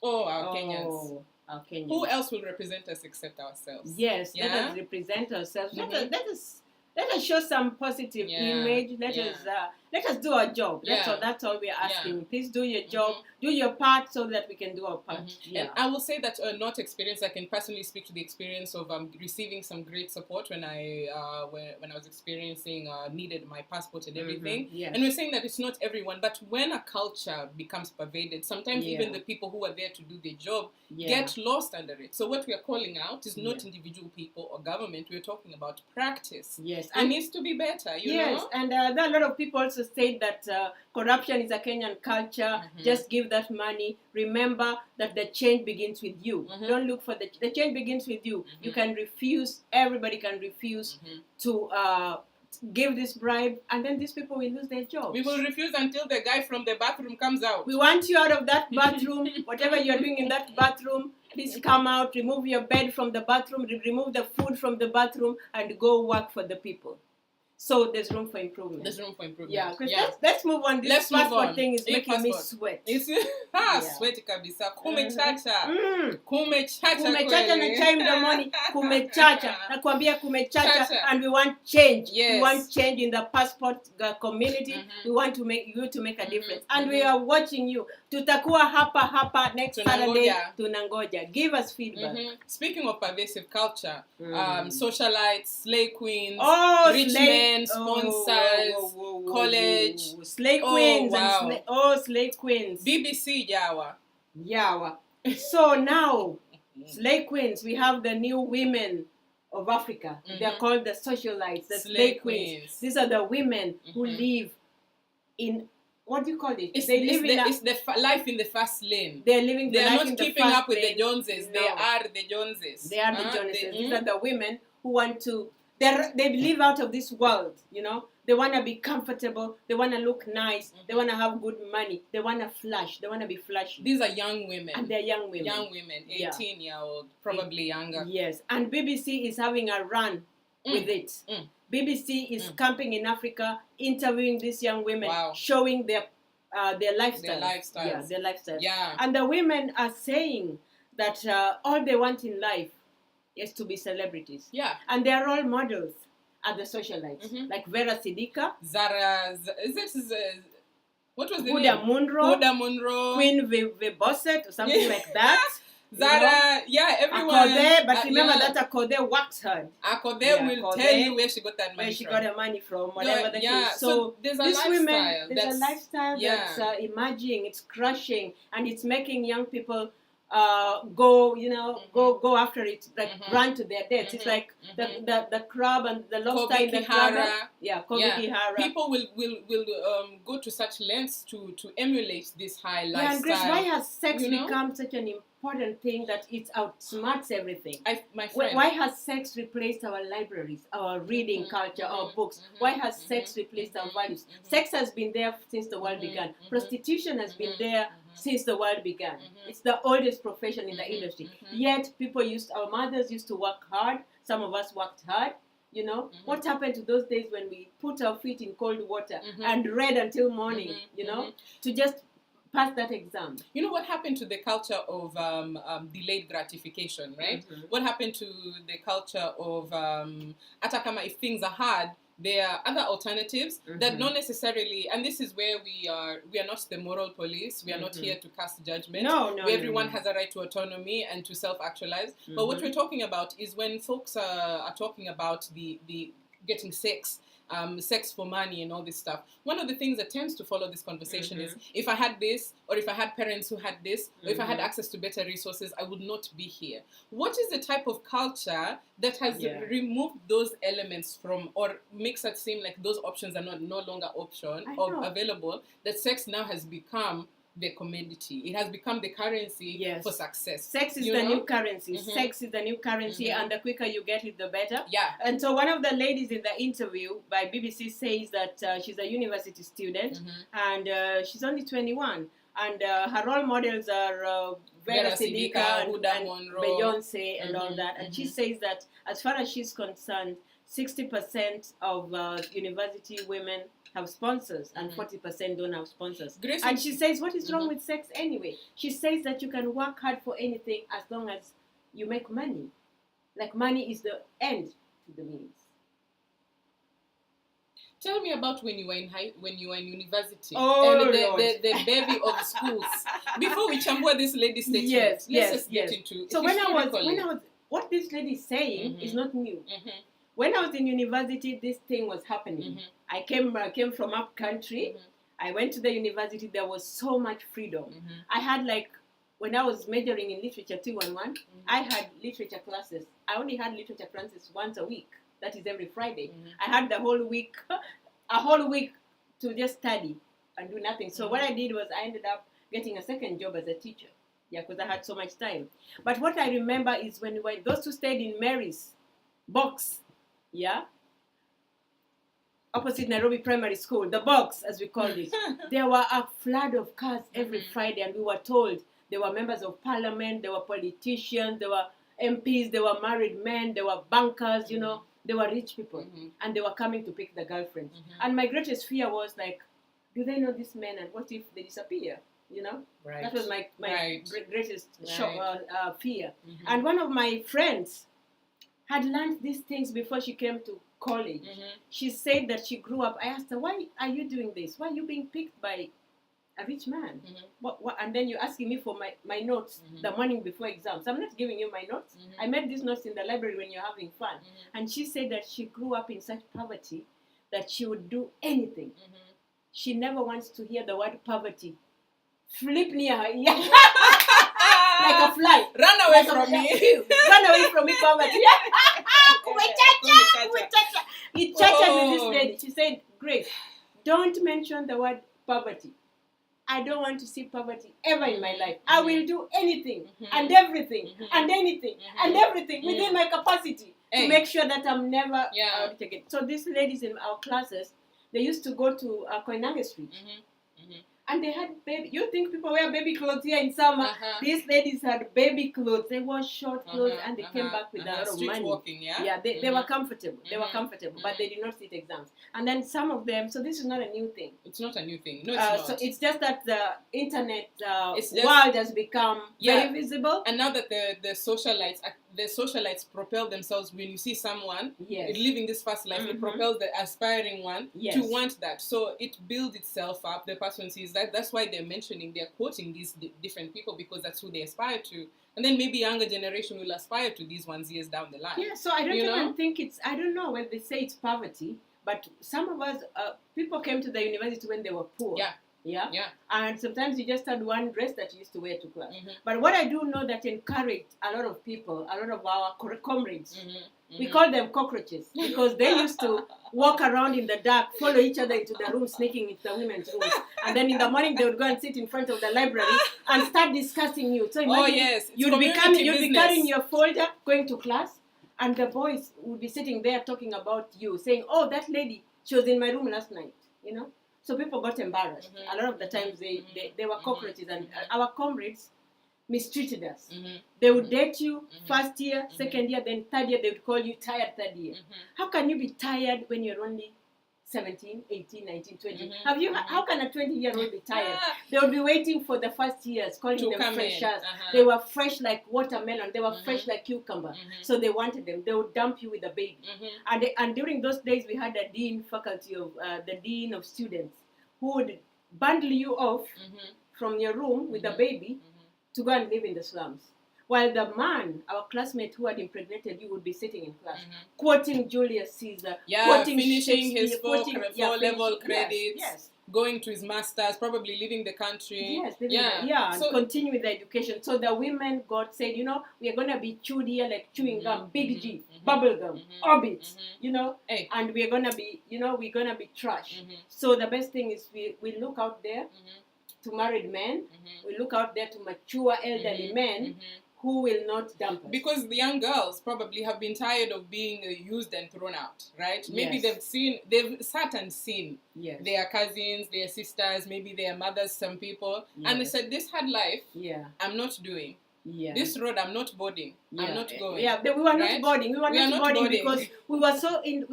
Our Kenyans. Our Kenyans. Who else will represent us except ourselves? Yes, let us represent ourselves. Let us show some positive image. Let us do our job. That's all we are asking. Please do your job. Do your part so that we can do our part. And I will say that not experience. I can personally speak to the experience of receiving some great support when I was experiencing needed my passport and everything. And we're saying that it's not everyone, but when a culture becomes pervaded, sometimes even the people who are there to do their job get lost under it. So what we are calling out is not individual people or government. We're talking about practice. Yes, and it needs to be better. You know? And there are a lot of people also say that corruption is a Kenyan culture. Just give that money. Remember that the change begins with you. Don't look for the change begins with you. You can refuse. Everybody can refuse to give this bribe, and then these people will lose their jobs. We will refuse until the guy from the bathroom comes out. We want you out of that bathroom. Whatever you're doing in that bathroom, please come out. Remove your bed from the bathroom. Remove the food from the bathroom, and go work for the people. So there's room for improvement. There's room for improvement. Yeah, Chris, let's move on. This passport thing is making me sweat. It's sweaty kabisa. Kumechacha. Kumechacha na chime the money. Kumechacha. Nakwambia kumechacha. And we want change. Yes. We want change in the passport community. We want to make you to make a difference. And we are watching you. Tutakuwa hapa next Saturday. Tunangoja. Give us feedback. Speaking of pervasive culture, socialites, slay queens, rich men, sponsors, college, slay queens and slay queens. BBC Yawa. So now, slay queens, we have the new women of Africa. They are called the socialites, the slay queens. These are the women who live in, what do you call it? It's the life in the fast lane. They're living the life in the fast lane. They are not keeping up with the Joneses. No. They are the Joneses. They are the Joneses. These are the women who want to, they live out of this world, you know. They want to be comfortable. They want to look nice. They want to have good money. They want to flash. They want to be flashy. These are young women. And they're young women. 18-year-old, probably younger. Yes. And BBC is having a run with it. BBC is camping in Africa, interviewing these young women, showing their lifestyles. Yeah, their lifestyles. Yeah. And the women are saying that all they want in life is to be celebrities. Yeah. And their role models are the socialites. Like Vera Sidika. Zara, what was the name? Huda Munro. Queen Vibosset or something like that. Zara, everyone. Akode, but remember that Akode works hard. Akode will tell you where she got that money from. Where she got her money from, whatever that is. So there's a lifestyle. There's a lifestyle that's emerging, it's crushing, and it's making young people go after it, like run to their deaths. It's like the crab and the lobster in the crab. Kobikihara. People will go to such lengths to emulate this high lifestyle. And Grace, why has sex become such an important thing that it outsmarts everything? My friend. Why has sex replaced our libraries, our reading culture, our books? Why has sex replaced our values? Sex has been there since the world began. Prostitution has been there since the world began. It's the oldest profession in the industry. Yet our mothers used to work hard. Some of us worked hard. You know, what happened to those days when we put our feet in cold water and read until morning, you know, to just pass that exam? You know what happened to the culture of delayed gratification, right? What happened to the culture of atakama, if things are hard, there are other alternatives that not necessarily, and this is where we are not the moral police. We are not here to cast judgment. No, everyone has a right to autonomy and to self-actualize. But what we're talking about is when folks are talking about the getting sex for money and all this stuff. One of the things that tends to follow this conversation is, if I had this, or if I had parents who had this, or if I had access to better resources, I would not be here. What is the type of culture that has removed those elements from, or makes it seem like those options are no longer available, that sex now has become the commodity? It has become the currency for success. Sex is the new currency. Sex is the new currency, and the quicker you get it, the better. Yeah. And so one of the ladies in the interview by BBC says that she's a university student, and she's only 21. And her role models are Vera Sidika and Beyonce and all that. And she says that as far as she's concerned, 60% of university women have sponsors and 40% don't have sponsors. And she says, what is wrong with sex anyway? She says that you can work hard for anything as long as you make money. Like, money is the end to the means. Tell me about when you were in university. Oh, and the baby of schools. Before we chambua this lady's statement, let's just get into it. So when I was, what this lady is saying is not new. When I was in university, this thing was happening. I came from up country. I went to the university. There was so much freedom. I had, like, when I was majoring in literature 211, I had literature classes. I only had literature classes once a week. That is every Friday. I had a whole week to just study and do nothing. So what I did was I ended up getting a second job as a teacher. Yeah, because I had so much time. But what I remember is when those who stayed in Mary's box, opposite Nairobi Primary School, the box as we called it, there were a flood of cars every Friday, and we were told there were members of parliament, there were politicians, there were MPs, there were married men, there were bankers, you know. they were rich people, and they were coming to pick the girlfriends. And my greatest fear was like, do they know this man, and what if they disappear? You know, that was my greatest fear. And one of my friends had learned these things before she came to college. She said that she grew up. I asked her, why are you doing this? Why are you being picked by a rich man? What? And then you're asking me for my notes the morning before exams. I'm not giving you my notes. I made these notes in the library when you're having fun. And she said that she grew up in such poverty that she would do anything. She never wants to hear the word poverty flip near her ear. Like a fly. Run away from me. Run away from me, poverty. Kumechacha. We chatted with this lady. She said, Grace, don't mention the word poverty. I don't want to see poverty ever in my life. I will do anything and everything and anything and everything within my capacity to make sure that I'm never out again. So these ladies in our classes, they used to go to Koinange Street. And they had baby. You think people wear baby clothes here in summer? These ladies had baby clothes. They wore short clothes, and they came back with a lot of money. Walking, they were comfortable. They were comfortable, but they did not sit exams. And then some of them. So this is not a new thing. It's not a new thing. No, it's not. So it's just that the internet world has become very visible. And now that the socialites propel themselves, when you see someone living this fast life, it propels the aspiring one to want that. So it builds itself up. The person sees that. That's why they're quoting these different people, because that's who they aspire to. And then maybe younger generation will aspire to these ones years down the line. Yeah, so I don't even think I don't know when they say it's poverty, but some of us, people came to the university when they were poor. Yeah. And sometimes you just had one dress that you used to wear to class. But what I do know that encouraged a lot of people, a lot of our comrades, we call them cockroaches, because they used to walk around in the dark, follow each other into the room, sneaking into the women's rooms. And then in the morning, they would go and sit in front of the library and start discussing you. So imagine you'd be carrying your folder, going to class, and the boys would be sitting there talking about you, saying, oh, that lady, she was in my room last night, you know. So people got embarrassed. A lot of the times they were cockroaches, and our comrades mistreated us. They would date you first year, second year, then third year, they would call you tired third year. How can you be tired when you're only 17, 18, 19, 20? How can a 20-year-old be tired? They would be waiting for the first years, calling them freshers. They were fresh like watermelon. They were fresh like cucumber. So they wanted them. They would dump you with a baby. And during those days, we had a dean of students, who would bundle you off from your room with a baby to go and live in the slums. While the man, our classmate who had impregnated you, would be sitting in class, quoting Julius Caesar, quoting finishing his four-level credits, going to his master's, probably leaving the country. And continue with the education. So the women said, you know, we are going to be chewed here like chewing gum, big G, bubble gum, orbits, you know, and we're going to be, we're going to be trash. So the best thing is we look out there to married men, we look out there to mature elderly men, who will not dump us. Because the young girls probably have been tired of being used and thrown out, right? Maybe they've sat and seen their cousins, their sisters, maybe their mothers, some people, and they said, this hard life, I'm not doing. This road, I'm not boarding. I'm not going. We were not boarding. We were not boarding because we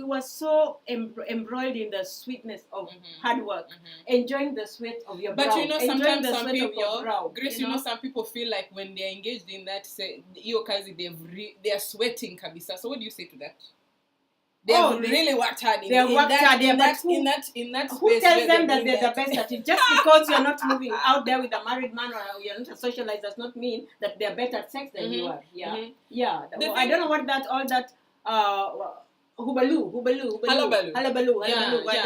were so embroiled in the sweetness of hard work, enjoying the sweat of your brow. But you know, sometimes some people, Grace, some people feel like when they're engaged in that, say, they are sweating kabisa. So what do you say to that? They have really worked hard in that who tells them that they're the best at it? Just because you're not moving out there with a married man or you're not a socialite does not mean that they're better at sex than you are. I don't know what all that hullabaloo. I don't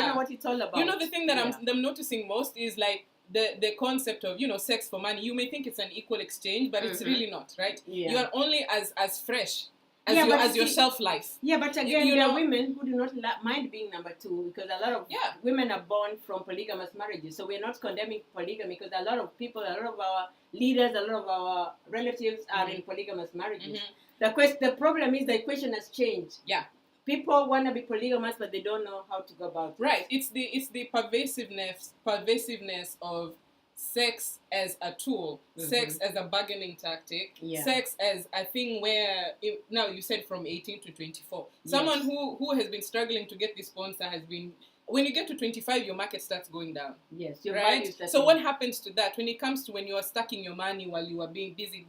know what it's all about. You know, the thing that I'm noticing most is like the concept of, sex for money. You may think it's an equal exchange, but it's really not, right? You are only as fresh as your shelf life. Yeah, but again, there are women who do not mind being number two, because a lot of women are born from polygamous marriages. So we're not condemning polygamy, because a lot of people, a lot of our leaders, a lot of our relatives are in polygamous marriages. The problem is the equation has changed. People want to be polygamous, but they don't know how to go about it. Right. It's the pervasiveness of sex as a tool, sex as a bargaining tactic, sex as a thing where, now you said from 18 to 24. Someone who has been struggling to get this sponsor has been, when you get to 25, your market starts going down. Yes, your right? So what happens to that when it comes to when you are stacking your money while you are being busy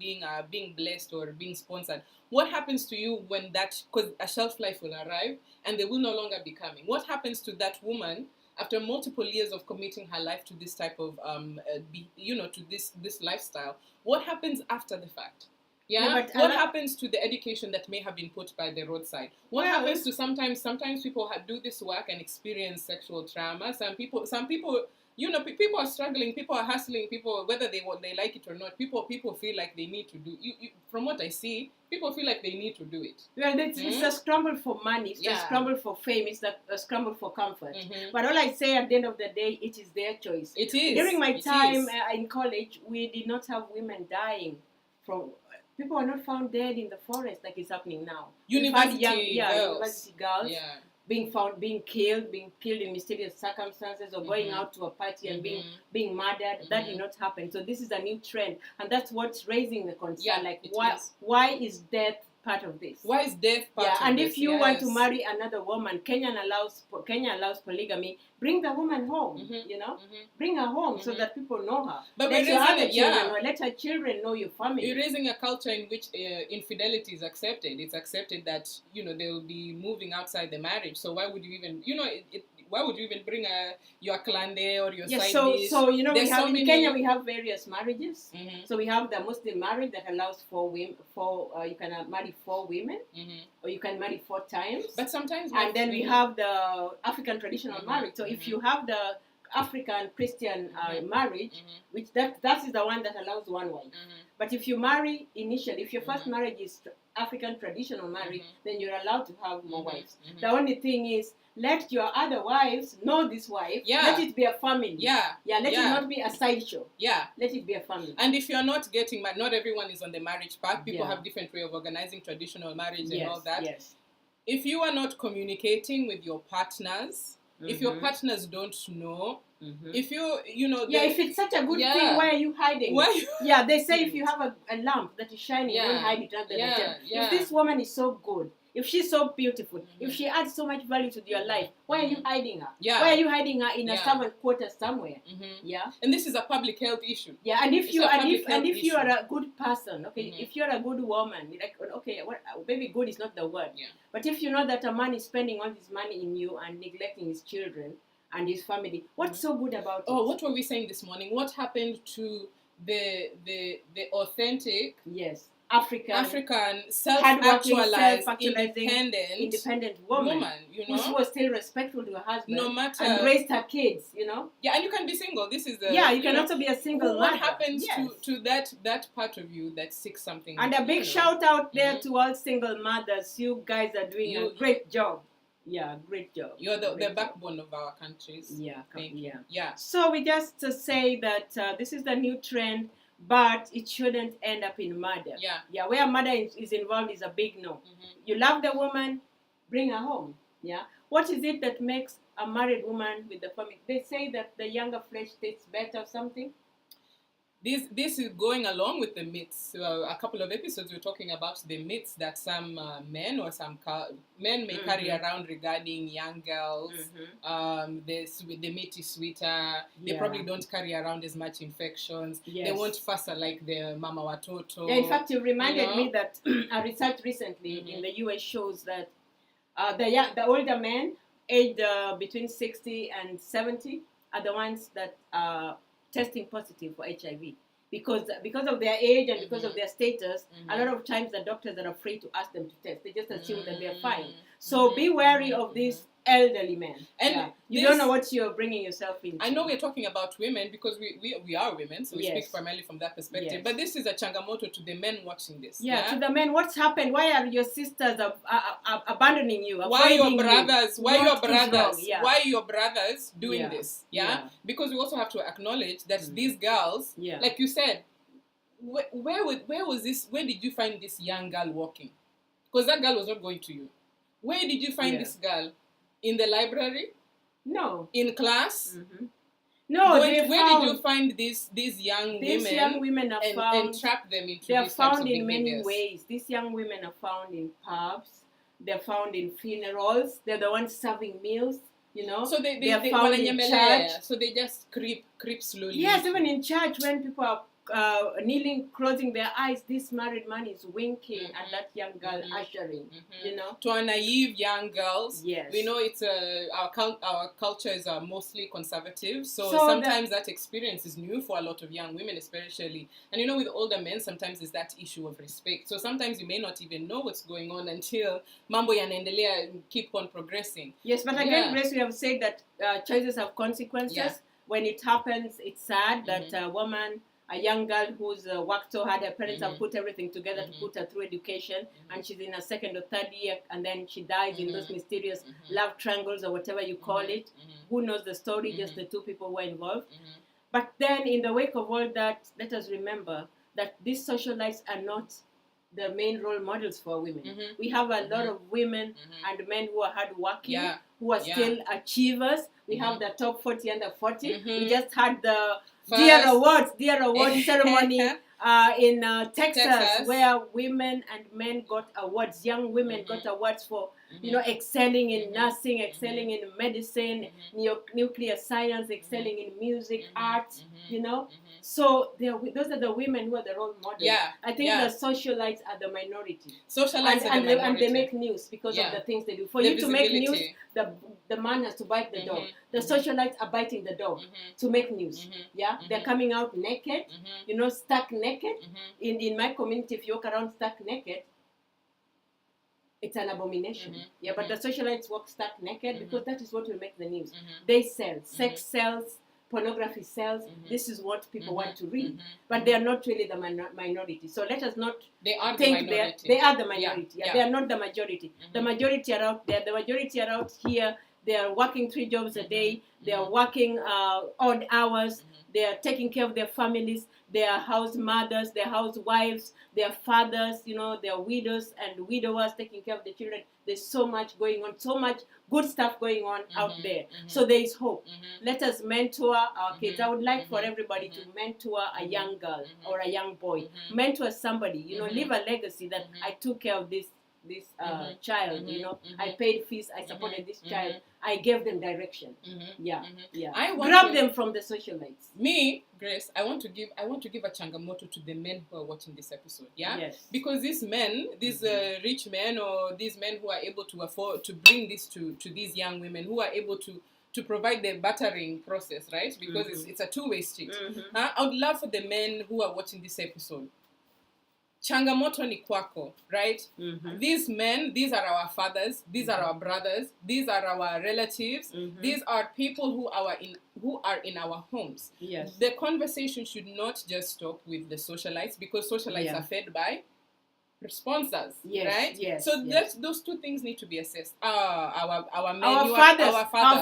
being blessed or being sponsored? What happens to you when that, because a shelf life will arrive and they will no longer be coming? What happens to that woman after multiple years of committing her life to this type of, to this lifestyle? What happens after the fact? Yeah. What happens to the education that may have been put by the roadside? What happens to sometimes people do this work and experience sexual trauma. Some people, people are struggling, people are hustling, people, whether they like it or not, people feel like they need to do. From what I see, people feel like they need to do it. Well, it's a scramble for money, it's a scramble for fame, it's a scramble for comfort. But all I say at the end of the day, it is their choice. It is. During my time in college, we did not have women dying from. People are not found dead in the forest like it's happening now. University girls being killed in mysterious circumstances, or going out to a party and being murdered. That did not happen. So this is a new trend, and that's what's raising the concern. Why is death part of this? Why is death part of this? And if you want to marry another woman, Kenya allows polygamy. Bring the woman home, bring her home so that people know her. But let her children know your family. You're raising a culture in which infidelity is accepted. It's accepted that they will be moving outside the marriage. So why would you even why would you even bring your clandé or your side dish? So in Kenya we have various marriages. So we have the Muslim marriage that allows you can marry 4 women, or you can marry 4 times. But sometimes, and then we have the African traditional marriage. So if you have the African Christian marriage, which that is the one that allows 1 wife. But if you marry initially, if your first marriage is African traditional marriage, then you're allowed to have more wives. The only thing is, let your other wives know this wife. Let it be a family. Let it not be a sideshow. Let it be a family. And if you're not getting married, not everyone is on the marriage path. People have different way of organizing traditional marriage and all that. If you are not communicating with your partners, if your partners don't know, if if it's such a good thing, why are you hiding? They say if you have a lamp that is shining, don't hide it under the tent. If this woman is so good, if she's so beautiful, if she adds so much value to your life, why are you hiding her? Why are you hiding her in a servant quarter somewhere? And this is a public health issue. And if you are a good person, if you're a good woman, maybe good is not the word, but if you know that a man is spending all his money in you and neglecting his children and his family, what's so good about it? Oh, what were we saying this morning? What happened to the authentic African self-actualized, independent woman, who was still respectful to her husband, no matter, and raised her kids, and you can be single. This is the you can also be a single mother. What happens to that part of you that seeks something? And a big shout out there to all single mothers. You guys are doing a great job. Great job. You're the backbone of our countries. So we just say that this is the new trend, but it shouldn't end up in murder. Where murder is involved is a big no. You love the woman, bring her home. What is it that makes a married woman with the family? They say that the younger flesh tastes better or something. This is going along with the myths. A couple of episodes we're talking about the myths that some men or some men may carry around regarding young girls. The meat is sweeter. They probably don't carry around as much infections. They won't faster like the mama watoto. In fact, you reminded me that a research recently in the US shows that the older men aged between 60 and 70 are the ones that are testing positive for HIV, because of their age and because of their status. A lot of times the doctors are afraid to ask them to test. They just assume that they're fine. So be wary of these elderly men. And you don't know what you're bringing yourself into. I know we're talking about women because we are women, so we speak primarily from that perspective. But this is a changamoto to the men watching this. To the men, what's happened? Why are your sisters abandoning you? Why your brothers? Why your brothers doing this? Because we also have to acknowledge that these girls, like you said, where was this? Where did you find this young girl walking? Because that girl was not going to you. Where did you find this girl? In the library? No. In class? No, where did you find these young these women? young women are found. And trap them into They are these types found of in many behaviors. ways. These young women are found in pubs. They're found in funerals. They're the ones serving meals. You know. So they are found in church. So they just creep slowly. Yes, even in church when people are kneeling, closing their eyes, this married man is winking at that young girl, ushering. You know, to our naive young girls. Yes, we know it's our culture is mostly conservative, so sometimes that experience is new for a lot of young women, especially. And you know, with older men, sometimes there's that issue of respect. So sometimes you may not even know what's going on until mambo yanaendelea keep on progressing. Yes, but again, Grace, we have said that choices have consequences. Yeah. When it happens, it's sad that a woman, a young girl who's worked so hard, her parents have put everything together to put her through education, and she's in her second or third year, and then she dies in those mysterious love triangles or whatever you call it. Who knows the story? Just the two people who were involved. But then, in the wake of all that, let us remember that these socialites are not the main role models for women. We have a lot of women and men who are hardworking, who are still achievers. We have the top 40 under 40. We just had the Dear Award ceremony in Texas, where women and men got awards. Young women got awards for, you know, excelling in nursing, excelling in medicine, nuclear science, excelling in music, art, you know. So those are the women who are the role models. I think the socialites are the minority. And they make news because of the things they do. For you to make news, the man has to bite the dog. The socialites are biting the dog to make news. They're coming out naked, you know, stuck naked. In my community, if you walk around stuck naked, it's an abomination. But the socialites walk stuck naked because that is what will make the news. They sell. Sex sells. Pornography sells. This is what people want to read. But they are not really the minority. So let us not think they are the minority. They are not the majority. The majority are out there. The majority are out here. They are working 3 jobs a day. They are working odd hours. They are taking care of their families. They are house mothers. They are housewives. They are fathers. You know, they are widows and widowers taking care of the children. There's so much going on. So much good stuff going on out there. So there is hope. Let us mentor our kids. I would like for everybody to mentor a young girl or a young boy. Mentor somebody. You know, leave a legacy that I took care of this child, you know, I paid fees, I supported this child, I gave them direction. I grab them from the socialites. Me, Grace, I want to give a changamoto to the men who are watching this episode. Yes. Because these men, these rich men, or these men who are able to afford to bring this to these young women, who are able to provide the battering process, right? Because it's a two-way street. I would love for the men who are watching this episode, changamoto ni kwako, right? These men, these are our fathers, these are our brothers, these are our relatives, these are people who are in our homes. Yes. The conversation should not just stop with the socialites, because socialites are fed by sponsors, right? Yes. So those two things need to be assessed. Our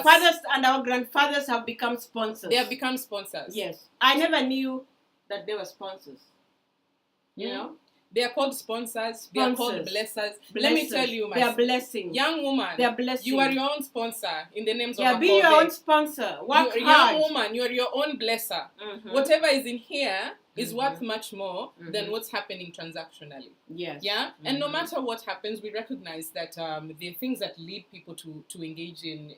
fathers and our grandfathers have become sponsors. They have become sponsors. Yes. I never knew that they were sponsors. You know? They are called sponsors. They are called blessers. Let me tell you, they are blessing. Young woman, they are blessing. You are your own sponsor in the names of Allah. Be your own sponsor. Work hard. Young woman, you are your own blesser. Whatever is in here is worth much more than what's happening transactionally. Yes. Yeah. And no matter what happens, we recognize that the things that lead people to engage in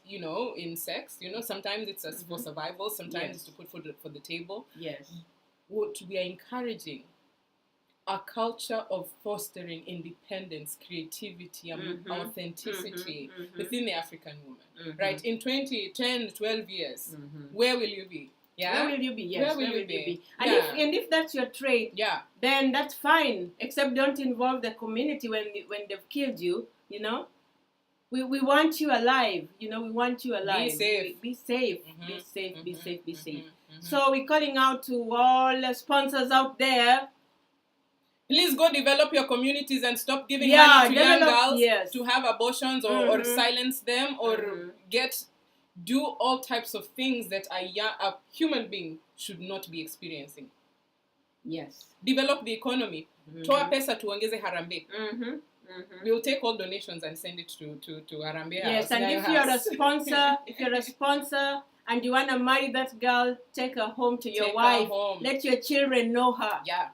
you know, in sex. You know, sometimes it's for survival. Sometimes it's to put food for the table. Yes. What we are encouraging, a culture of fostering independence, creativity, and authenticity within the African woman, right? In 10, 12 years, where will you be? Yeah? Where will you be? Yes. Where will you be? And, Yeah. if that's your trade, then that's fine. Except don't involve the community when they've killed you, you know? We want you alive, you know, we want you alive. Be safe. Be safe. Be safe. So we're calling out to all the sponsors out there. Please go develop your communities and stop giving money to young girls to have abortions or silence them or do all types of things that a human being should not be experiencing. Yes. Develop the economy. Toa pesa tuongeze Harambee. We will take all donations and send it to Harambee. Yes, and if you're a sponsor, and you want to marry that girl, take her home to your Take her wife. home. Let your children know her. Yeah.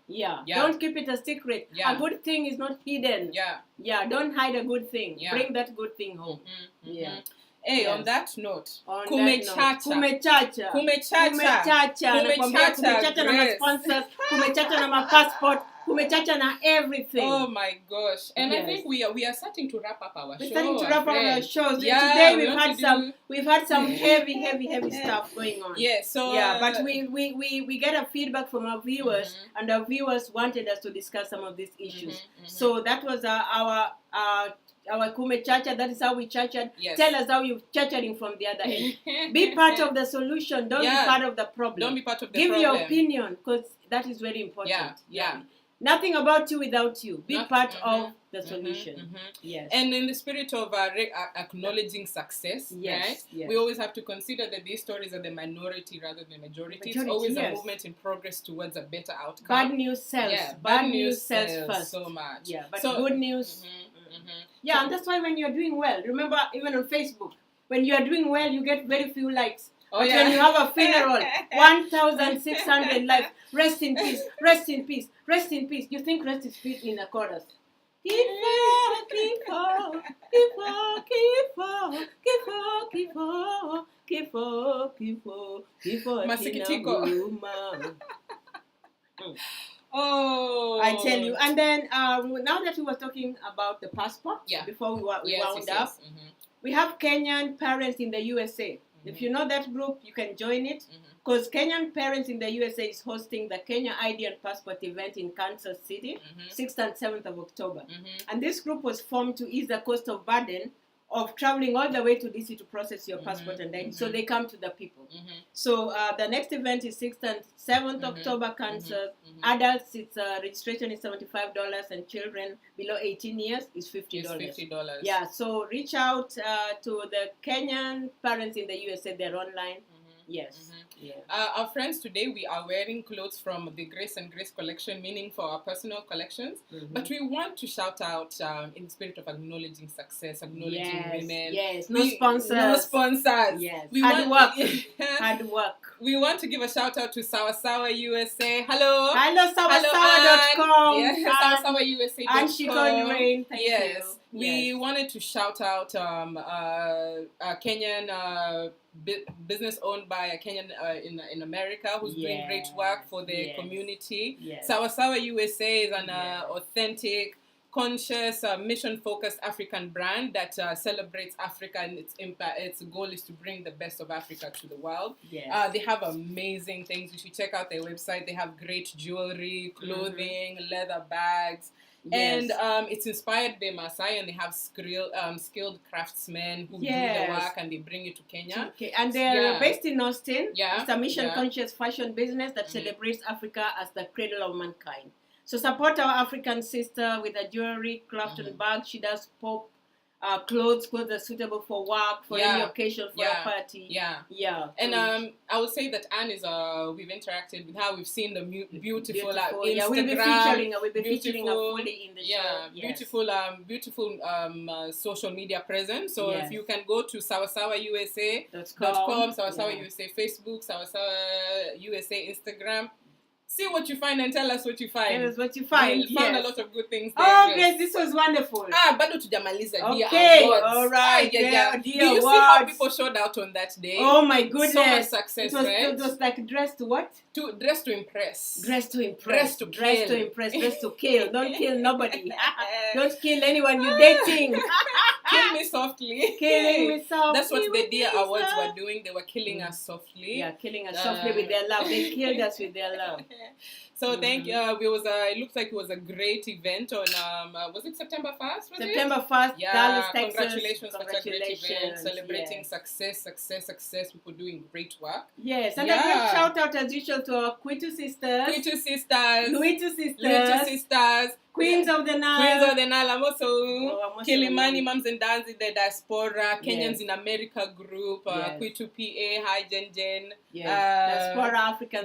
Don't keep it a secret. A good thing is not hidden. Don't hide a good thing. Bring that good thing home. Hey, on that note, Kumechacha na ma-sponsors, Kumechacha na ma-passport, Kumechacha na everything. Oh my gosh. And I think we are starting to wrap up our show. We're starting to wrap up our shows. Today we've had some heavy stuff going on. But we get a feedback from our viewers, and our viewers wanted us to discuss some of these issues. So that was our Kumechacha. That is how we churched. Tell us how you're churching from the other end. Be part of the solution. Don't be part of the problem. Don't be part of the Give problem. your opinion, because that is very important. Nothing about you without you. Be part of the solution. Yes. And in the spirit of acknowledging success, right? We always have to consider that these stories are the minority rather than majority. It's always a movement in progress towards a better outcome. Bad news sells. Bad news sells first. So much. But good news. And that's why when you're doing well, remember, even on Facebook, when you are doing well, you get very few likes. But when you have a funeral, 1,600 likes. Rest in peace, rest in peace, rest in peace. You think rest is peace in a chorus? Oh, I tell you. And then now that we were talking about the passport, before we wound up, we have Kenyan parents in the USA. If you know that group, you can join it. Because Kenyan Parents in the USA is hosting the Kenya ID and Passport event in Kansas City, 6th and 7th of October. And this group was formed to ease the cost of burden of traveling all the way to DC to process your passport and ID. So they come to the people. So the next event is 6th and 7th October, Kansas. Adults, it's registration is $75, and children below 18 years is $50. It's $50. Yeah, so reach out to the Kenyan Parents in the USA. They're online. Yes. Our friends, today we are wearing clothes from the Grace and Grace collection, meaning for our personal collections. But we want to shout out in the spirit of acknowledging success, acknowledging women. No sponsors. Yes. Hard work. We want to give a shout out to Sawasawa USA. Hello, sawasawa.com. Sawasawa And she called Rain. Thank you. We wanted to shout out a Kenyan business owned by a Kenyan in America who's doing great work for the community. Sawasawa USA is an authentic, conscious, mission-focused African brand that celebrates Africa, and its impact. Its goal is to bring the best of Africa to the world. They have amazing things. You should check out their website. They have great jewelry, clothing, leather bags. And it's inspired by Maasai, and they have skilled craftsmen who do the work, and they bring it to Kenya. And they're based in Austin. It's a mission-conscious fashion business that celebrates Africa as the cradle of mankind. So support our African sister with a jewelry, craft and bag. She does pop clothes that are suitable for work, for any occasion, for a party. And I would say that Anne is we've interacted with her. We've seen the beautiful Instagram. We'll be featuring her fully in the show. Beautiful social media presence. So if you can go to sawasawausa.com, Sawasawa USA Facebook, Sawasawa USA Instagram. See what you find and tell us what you find. Tell us what you find. We found a lot of good things there. Oh, Grace, this was wonderful. Bado tujamaliza dear awards. All right. Do you see how people showed out on that day? Oh my goodness. So much success, it was like dressed to what? Dress to impress. Dress to impress. Dress to impress. Dress to kill. Don't kill nobody. Don't kill anyone you're dating. Kill me softly. Killing me softly. That's what the Dear Awards were doing. They were killing us softly. Yeah, killing us softly with their love. They killed us with their love. So thank you. It looks like it was a great event on was it September 1st? September 1st, Dallas, Texas. Congratulations for such a great event, celebrating success. People doing great work. Yes, and a great shout out as usual to our Kwitu sisters. Luitu sisters. Queens of the Nile. I'm also Kilimani Mums and Dads in the Diaspora, Kenyans in America group, Kwitu PA, Hi Jen. Diaspora African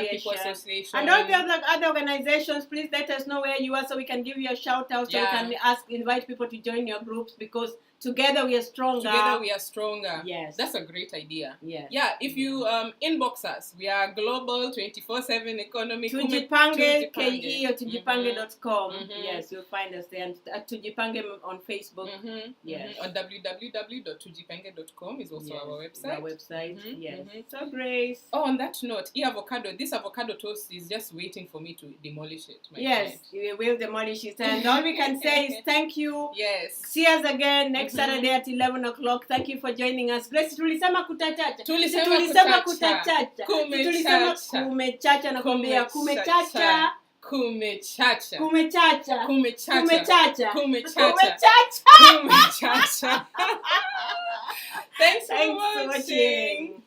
People Association. And all the other organizations, please let us know where you are so we can give you a shout out, so we can invite people to join your groups, because Together we are stronger. Together we are stronger. Yes. That's a great idea. Yes. Yeah, if you inbox us, we are global 24/7 economy. Tujipange, KE or tujipange.com. Mhm. Yes, you'll find us there. And Tujipange on Facebook. Yes. On www.tujipange.com is also our website. Our website. Yes. Mhm. So, Grace. Oh, on that note, this avocado toast is just waiting for me to demolish it. Yes, we will demolish it. And all we can say is thank you. Yes. See us again next Saturday at 11 o'clock. Thank you for joining us. Grace, tulisema kutachacha. Tulisema kutachacha. Kumechacha. Kumechacha na kuambia kumechacha. Kumechacha. Kumechacha. Kumechacha. Kumechacha. Kumechacha. Kumechacha. Thanks for watching.